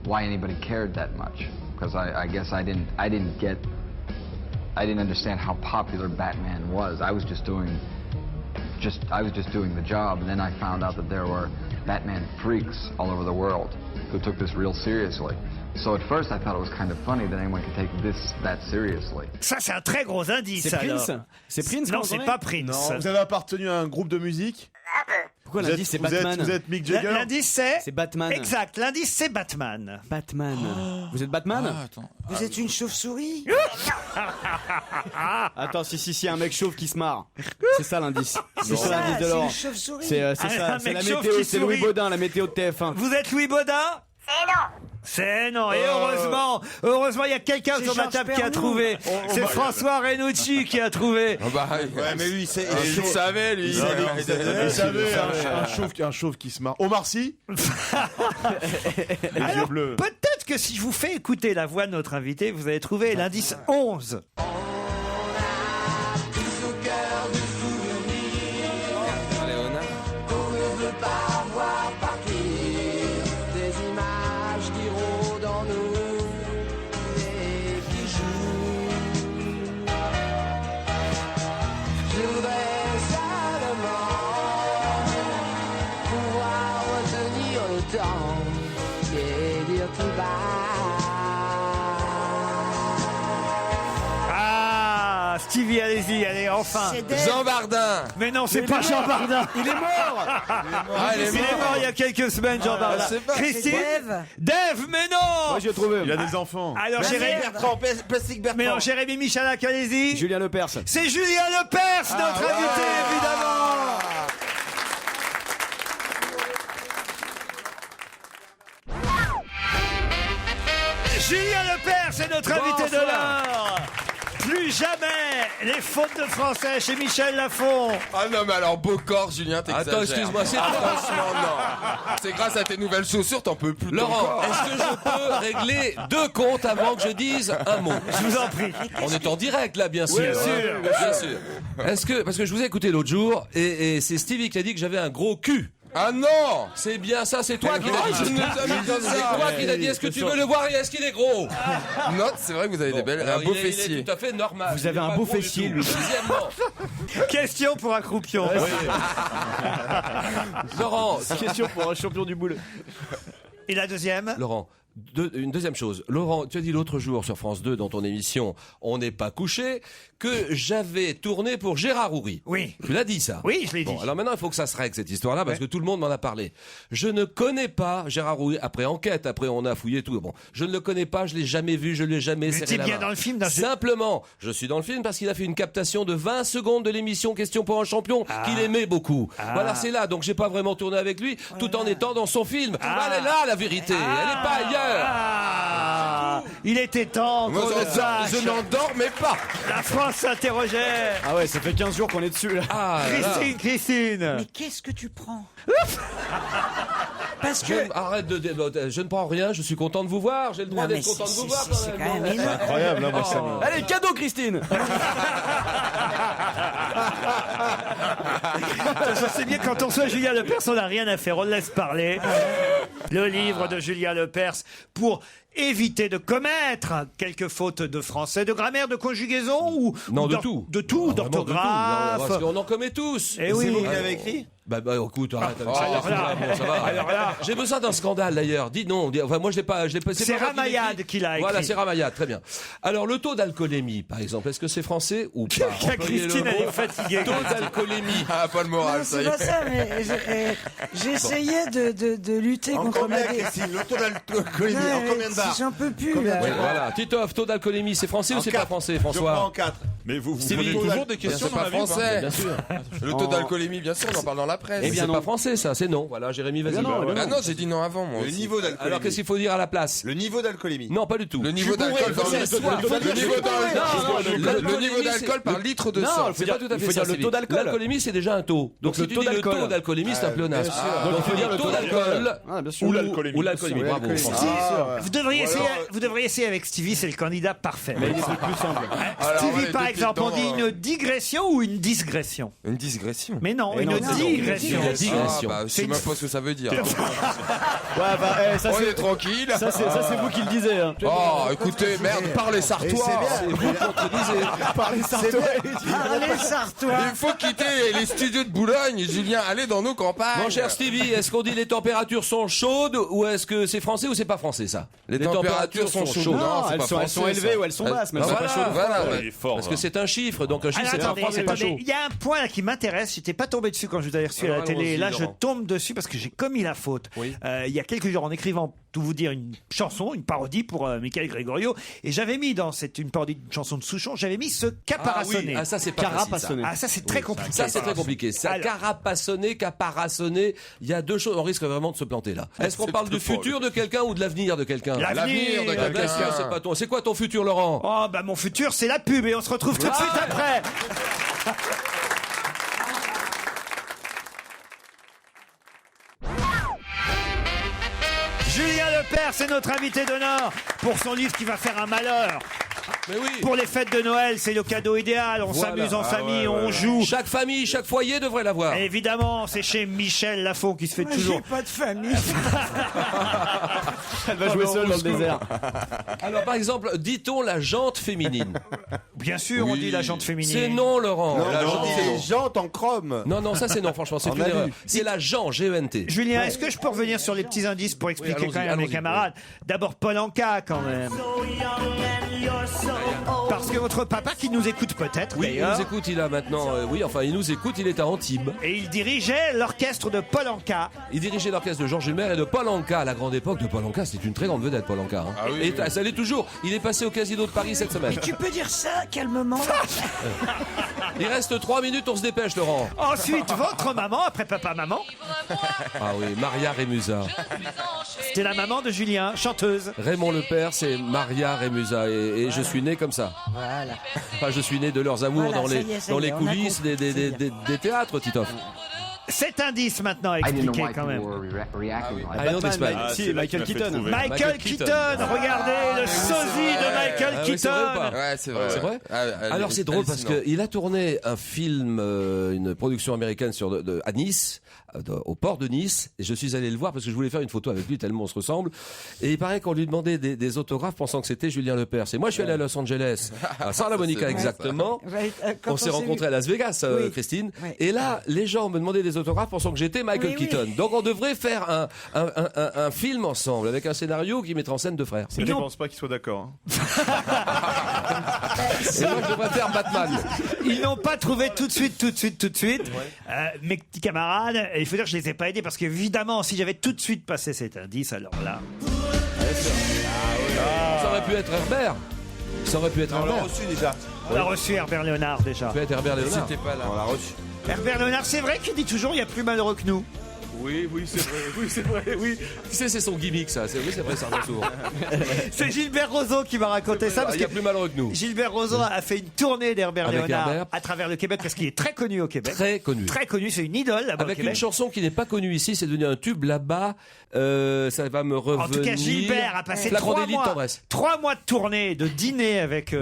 why anybody cared that much, because I guess I didn't understand how popular Batman was. I was just doing the job, and then I found out that there were Batman freaks all over the world who took this real seriously. So at first I thought it was kind of funny that anyone could take this that seriously. Ça, c'est un très gros indice. C'est Prince? Alors. C'est Prince? Non, c'est pas Prince. Non, vous avez appartenu à un groupe de musique? Pourquoi l'indice c'est Batman? Vous êtes Mick Jagger? L'indice c'est? C'est Batman. Exact, l'indice c'est Batman. Batman. Vous êtes Batman? Vous êtes une chauve-souris? Attends, si, un mec chauve qui se marre. C'est ça l'indice. C'est ça l'indice de C'est l'or. une chauve-souris. C'est ça, un c'est mec la chauve météo, qui c'est Louis sourit. Baudin, la météo de TF1. Vous êtes Louis Baudin? C'est non. Et heureusement, il y a quelqu'un C'est sur ma Georges table qui a Pernou. trouvé. C'est François Renucci qui a trouvé. Ouais, mais lui, Il savait, lui. Vous savez, un chauve qui se marre. Omar Sy? Les yeux Alors, bleus. peut-être que si je vous fais écouter la voix de notre invité, vous allez trouver l'indice 11. qu'on ne veut pas voir partir. Des images qui rôdent en nous et qui jouent. Je voudrais seulement pouvoir retenir le temps et dire tout bas. Ah, Stevie, allez, enfin. Jean Bardin. Mais non, c'est pas Jean Bardin. Il est mort. Il est mort il y a quelques semaines, Jean Bardin. c'est pas- Christine, Dave. Dave, mais non. Moi j'ai trouvé. Il a des enfants. Alors, Jérémy Plastique Bertrand. Mais non, Jérémy Michalak, allez-y. Julien Lepers. C'est Julien Lepers, notre invité, évidemment. Julien Lepers est notre invité de l'heure. Plus jamais les faute de français chez Michel Lafon. Ah non, mais alors, beau corps, Julien, t'exagères. Attends, excuse-moi, c'est franchement, non. C'est grâce à tes nouvelles chaussures, t'en peux plus. Laurent, est-ce que je peux régler 2 comptes avant que je dise un mot? Je vous en prie. On est en direct là, bien sûr. Bien sûr. Bien sûr. Est-ce que, parce que je vous ai écouté l'autre jour, et c'est Stevie qui a dit que j'avais un gros cul. Ah non! C'est bien ça, c'est toi qui l'as dit. Je ne l'ai jamais dit ça. C'est toi qui l'as dit. Est-ce que tu veux le voir et est-ce qu'il est gros? Non, c'est vrai que vous avez des belles, un beau fessier. Il est tout à fait normal. Vous avez un beau fessier, lui. Deuxièmement, Question pour un croupion. Laurent, Question pour un champion du boule. Et la deuxième? Laurent, une deuxième chose. Laurent, tu as dit l'autre jour sur France 2 dans ton émission On n'est pas couché que j'avais tourné pour Gérard Houry. Oui. Tu l'as dit ça? Oui, je l'ai dit. Bon, alors maintenant il faut que ça se règle cette histoire-là parce que tout le monde m'en a parlé. Je ne connais pas Gérard Houry. Après enquête, après on a fouillé tout. Bon, je ne le connais pas, je l'ai jamais vu, je l'ai jamais serré la main. bien dans le film. Simplement, je suis dans le film parce qu'il a fait une captation de 20 secondes de l'émission Question pour un champion qu'il aimait beaucoup. Voilà, c'est là. Donc j'ai pas vraiment tourné avec lui tout en étant dans son film. Elle est là la vérité. Elle n'est pas ailleurs. Il était temps qu'on le sache. Je n'en dormais pas. La France s'interrogeait. Ah ouais, ça fait 15 jours qu'on est dessus là. Christine. Mais qu'est-ce que tu prends? Parce que... Arrête je ne prends rien, je suis content de vous voir, j'ai le droit d'être content de vous voir c'est quand même énorme. Incroyable, hein, moi, ça me- Allez, cadeau, Christine. C'est bien quand on soit Julien Lepers, on n'a rien à faire, on le laisse parler. Le livre de Julien Lepers pour éviter de commettre quelques fautes de français, de grammaire, de conjugaison ou Non, ou de tout. de tout, d'orthographe. Parce qu'on en commet tous. Eh oui. C'est vous qui l'avez écrit? Bah écoute, arrête avec ça. alors là. Bon, ça va. Alors là. J'ai besoin d'un scandale d'ailleurs. Dis non. Enfin, moi je l'ai pas. C'est pas Ramayad qui l'a écrit. Voilà, c'est Ramayad. Très bien. Alors le taux d'alcoolémie, par exemple, est-ce que c'est français ou pas? Christine, elle est fatiguée. Taux d'alcoolémie. Ah, pas le moral, Non, ça c'est y est. pas ça, mais j'ai essayé de lutter En contre combien, ma Christine? Le taux d'alcoolémie, en combien de barres? J'en peux plus, là. Oui, voilà. Titoff, taux d'alcoolémie, c'est français ou c'est pas quatre. français, Je prends François? en 4. Mais vous Stevie, posez toujours des questions C'est dans pas la vie ou pas français. Bien sûr. Le taux d'alcoolémie, bien sûr, on en parle dans la presse. Eh bien, c'est pas français, ça. C'est non. Voilà, Jérémy, vas-y. Ah non, j'ai dit non avant, moi. Le aussi. niveau d'alcoolémie. Alors, qu'est-ce qu'il faut dire à la place? Le niveau d'alcoolémie. Non, pas du tout. Le niveau d'alcool par le niveau d'alcool par litre de sang. C'est pas tout à il fait faut ça. dire le Stevie. taux d'alcool. L'alcoolémie, c'est déjà un taux. Donc, si le tu taux dis le d'alcool. taux d'alcoolémie, c'est un pléonasme. Donc, Donc, tu dis le taux d'alcool Ah, bien sûr. Ou l'alcoolémie. ou l'alcoolémie. Bravo. l'alcoolémie. François. Vous devriez essayer avec Stevie, c'est le candidat parfait. Mais il est plus simple. Stevie, par exemple, on dit une digression ou une digression? Une digression. Mais non, Mais une non, digression. Une digression. Ah, bah, je sais même pas ce que ça veut dire. Ouais, bah, ça On est c'est tranquille. ça c'est vous qui le disiez. Hein. Oh, écoutez, merde, parlez sartois. Parlez sartois. Parlez sartois. Il faut quitter les studios de Boulogne, Julien, allez dans nos campagnes. Mon cher Stevie, est-ce qu'on dit les températures sont chaudes ou est-ce que c'est français ou c'est pas français ça? Les températures sont chaudes. Non, c'est elles pas sont français, élevées ça. ou elles sont basses, mais elles Bah sont pas voilà, chaudes. Voilà, Ouais, il est fort. Parce que c'est un chiffre, donc un chiffre Alors, c'est pas froid, c'est pas chaud. il y a un point qui m'intéresse. J'étais pas tombé dessus quand je vous avais reçu à la Alors, télé. Et là, allons-y, je Laurent. tombe dessus parce que j'ai commis la faute. Oui. Il y a quelques jours, en écrivant, tout vous dire, une chanson, une parodie pour Michael Gregorio, et j'avais mis dans une parodie de chanson de Souchon, j'avais mis ce caparaçonné. Ah ça c'est pas facile, ça. Carapassonné. Ah, ça c'est très compliqué. Ça c'est très compliqué. Ça Alors- carapassonné, caparaçonné, il y a deux choses, on risque vraiment de se planter là. Est-ce qu'on parle du futur de quelqu'un ou de l'avenir de quelqu'un? L'avenir de Bien quelqu'un. sûr, c'est pas ton. C'est quoi ton futur, Laurent? Oh, bah mon futur, c'est la pub, et on se retrouve tout de suite après. Julien Lepers est notre invité d'honneur pour son livre qui va faire un malheur. Mais oui. Pour les fêtes de Noël, c'est le cadeau idéal. On Voilà. s'amuse en famille, on joue. Chaque famille, chaque foyer devrait l'avoir. Évidemment, c'est chez Michel Lafon qui se fait Moi, toujours. j'ai pas de famille. Elle va jouer seule dans le désert. Alors par exemple, dit-on la jante féminine? Bien sûr, on Oui. dit la jante féminine. C'est non, Laurent. Non, La on jante, dit c'est les non. jantes en chrome. Non, ça c'est non, franchement, c'est On une a erreur. vu. C'est la Jean, G-E-N-T. Julien, est-ce que je peux revenir sur les petits indices pour expliquer allons-y, quand même à mes allons-y. camarades? D'abord, Paul Anka, quand même. Parce que votre papa, qui nous écoute peut-être, Oui, il d'ailleurs, nous écoute, il a maintenant. Il nous écoute, il est à Antibes. et il dirigeait l'orchestre de Paul Anka. Il dirigeait l'orchestre de Georges Humer et de Paul Anka à la grande époque de Paul Anka. C'était une très grande vedette, Paul Anka. Hein. Ah oui, et ça l'est toujours. Il est passé au Casino de Paris cette semaine. Tu peux dire ça calmement? Il reste 3 minutes, on se dépêche, Laurent. Ensuite, votre maman, après papa-maman, Ah oui, Maria Rémusa. c'était la maman de Julien, chanteuse. Raymond Lepers, c'est Maria Rémusa. Et je suis né comme ça. Voilà. Enfin, je suis né de leurs amours Voilà, dans ça les, y est, ça dans y les est, on a coulisses compris, des théâtres, Titoff. Cet indice maintenant à I didn't know expliquer why quand même. people were reacting like I know this man. Si, Michael Keaton. Michael Keaton, regardez le sosie de Michael Ah oui, c'est vrai ou Keaton. pas Ouais, c'est vrai. C'est vrai Alors c'est drôle parce qu'il a tourné un film, une production américaine à Nice, au port de Nice, et je suis allé le voir parce que je voulais faire une photo avec lui tellement on se ressemble. Et il paraît qu'on lui demandait des autographes pensant que c'était Julien Lepers. Et moi je suis allé à Los Angeles, à Santa Monica exactement. On s'est rencontrés à Las Vegas, Christine. Oui. Et là, les gens me demandaient des autographes pensant que j'étais Michael Keaton. Donc on devrait faire un film ensemble avec un scénario qui mettrait en scène deux frères. Je ne pense pas qu'ils soient d'accord. Et moi je devrais faire Batman. Ils n'ont pas trouvé tout de suite. Mes petits camarades, et il faut dire que je les ai pas aidés parce qu'évidemment, si j'avais tout de suite passé cet indice, alors là. Ça aurait pu être Herbert. Ça aurait pu être On l'a Herbert. reçu déjà. On a reçu Herbert Léonard déjà. Ça peut être Herbert Léonard. C'était pas là. On l'a reçu. Herbert Léonard, c'est vrai qu'il dit toujours il y a plus malheureux que nous. Oui, c'est vrai. Tu sais, c'est son gimmick, ça. C'est vrai, ça revient souvent. C'est Gilbert Rozon qui m'a raconté ça parce Il y a que plus malheureux que nous. Gilbert Rozon a fait une tournée d'Herbert Avec Léonard Herbert. à travers le Québec parce qu'il est très connu au Québec. Très connu. Très connu, c'est une idole là-bas au Avec Québec. une chanson qui n'est pas connue ici, c'est devenu un tube là-bas. Ça va me revenir. En tout cas, Gilbert a passé Flacon 3 d'élite mois, tendresse. 3 mois de tournée, de dîner avec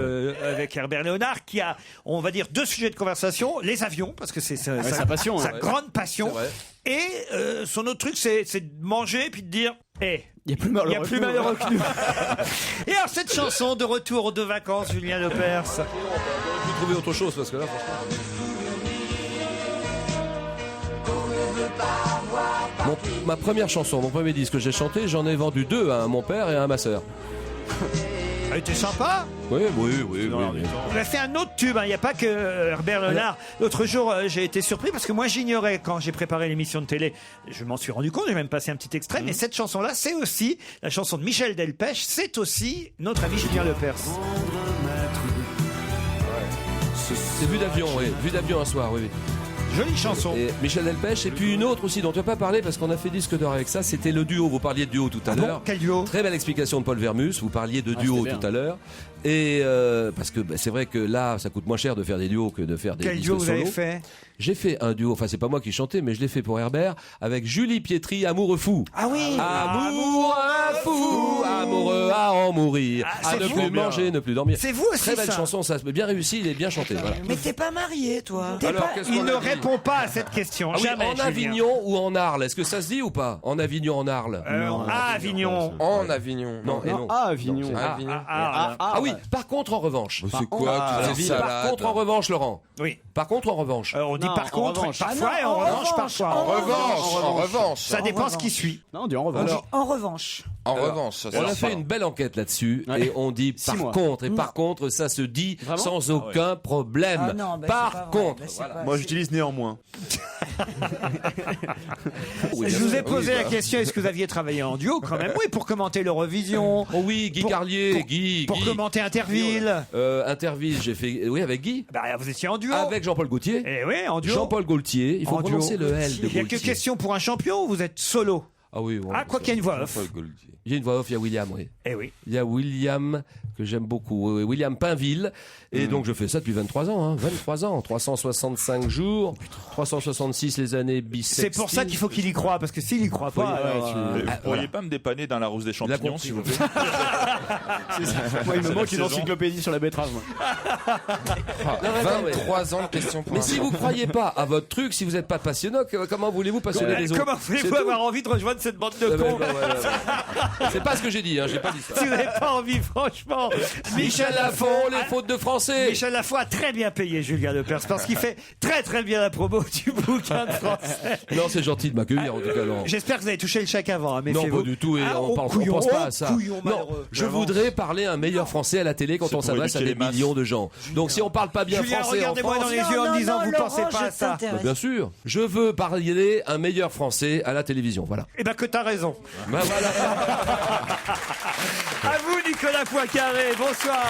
Herbert Léonard, qui a, on va dire, 2 sujets de conversation. Les avions, parce que c'est sa passion, sa ouais. grande passion. C'est vrai. Et son autre truc, c'est de manger puis de dire il y a plus malheureux que nous. Et alors, cette chanson de retour de vacances, Julien Lepers. On aurait pu trouver autre chose parce que là, franchement. Ma première chanson, mon premier disque que j'ai chanté, j'en ai vendu 2 à mon père et à ma sœur. Elle était sympa. Oui. On a fait un autre tube, il n'y a pas que Herbert Léonard. L'autre jour, j'ai été surpris parce que moi j'ignorais quand j'ai préparé l'émission de télé. Je m'en suis rendu compte, j'ai même passé un petit extrait. Mais cette chanson-là, c'est aussi la chanson de Michel Delpech, c'est aussi notre ami Julien Lepers. C'est Vue d'avion, oui. Vue d'avion un soir, oui. Jolie chanson. Et Michel Delpech, et puis une autre aussi dont tu n'as pas parlé parce qu'on a fait disque d'or avec ça, c'était le duo. Vous parliez de duo tout à l'heure. Quel duo? Très belle explication de Paul Vermus, vous parliez de duo tout à l'heure. Et parce que c'est vrai que là, ça coûte moins cher de faire des duos que de faire des Quel disques duo vous solo. avez fait? J'ai fait un duo, enfin c'est pas moi qui chantais, mais je l'ai fait pour Herbert avec Julie Pietri, Amoureux fou. Ah oui. Amoureux fou, amoureux à en mourir, à ne plus manger, ne plus dormir. C'est vous aussi, Très belle ça. chanson, ça bien réussi, il est bien chanté. Voilà. Mais t'es pas marié, toi. Alors, qu'est-ce Il qu'on ne a dit répond pas à cette question. Ah oui, Jamais, en Julien. Avignon ou en Arles, est-ce que ça se dit ou pas? En Avignon, en Arles. À Avignon. En Avignon. Non, et non. Ah, Avignon. Ah oui, par contre, en revanche. C'est quoi toute cette Par salade? contre, en revanche, Laurent. Oui. Par contre, en revanche. On dit Non, par en contre, revanche. parfois, et en revanche, parfois. En revanche. Ça dépend ce qui suit. Non, on dit en revanche. Alors, En revanche. En Alors, revanche. ça, on a c'est fait pas- une belle enquête là-dessus Ouais. et on dit 6 par mois. contre et par contre ça se dit Vraiment sans aucun problème. Ah non, bah, c'est pas par vrai. contre, Bah, c'est voilà. pas- Moi, j'utilise néanmoins. Je vous ai posé la bah. question, est-ce que vous aviez travaillé en duo quand même? Oui, pour commenter l'Eurovision. Oh oui, Guy Carlier, Guy. Pour commenter Interville. Interville, j'ai fait oui avec Guy. Bah, vous étiez en duo. Avec Jean-Paul Gaultier. Eh oui, en duo. Jean-Paul Gaultier, il faut En prononcer duo. le L de Il y a que Gaultier. question pour un champion ou vous êtes solo? Ah oui, bon, Ah, quoi qu'il y ait une voix off. Il y a une voix off, il y a William, oui. Eh oui. Il y a William que j'aime beaucoup, William Pinville. Et donc je fais ça depuis 23 ans, hein, 23 ans, 365 jours, 366 les années bissextiles. C'est pour ça qu'il faut qu'il y croit, parce que s'il y croit pas, alors, Vous pourriez pas me dépanner dans la rose des champignons, compris. s'il vous plaît? Moi, il me C'est manque la une saison. encyclopédie sur la betterave. Moi. Non, mais attends, 23 ans de questions pour Mais un si enfant. vous croyez pas à votre truc, si vous n'êtes pas passionné, comment voulez-vous passionner les autres? comment C'est voulez-vous tout. avoir envie de rejoindre cette bande de Ouais, cons? ouais. C'est pas ce que j'ai dit, hein, j'ai pas dit ça. Si vous n'avez pas envie, franchement. Michel Lafon, les fautes de français. Michel Lafon a très bien payé Julien Lepers parce qu'il fait très très bien la promo du bouquin de français. Non, c'est gentil de m'accueillir en tout cas, non. J'espère que vous avez touché le chèque avant, hein, Non, méfiez-vous. pas du tout, et Ah, on pense pas à ça. Couillon Non, malheureux. je Vraiment. voudrais parler un meilleur français à la télé quand C'est on pour s'adresse à éduquer des les masses. millions de gens. Donc si on parle pas bien Julien, français en regardez-moi France, dans les yeux en me disant vous pensez pas à ça. bah, bien sûr, je veux parler un meilleur français à la télévision, voilà. Eh ben que t'as raison. Ben voilà. À vous Nicolas Poincaré, bonsoir.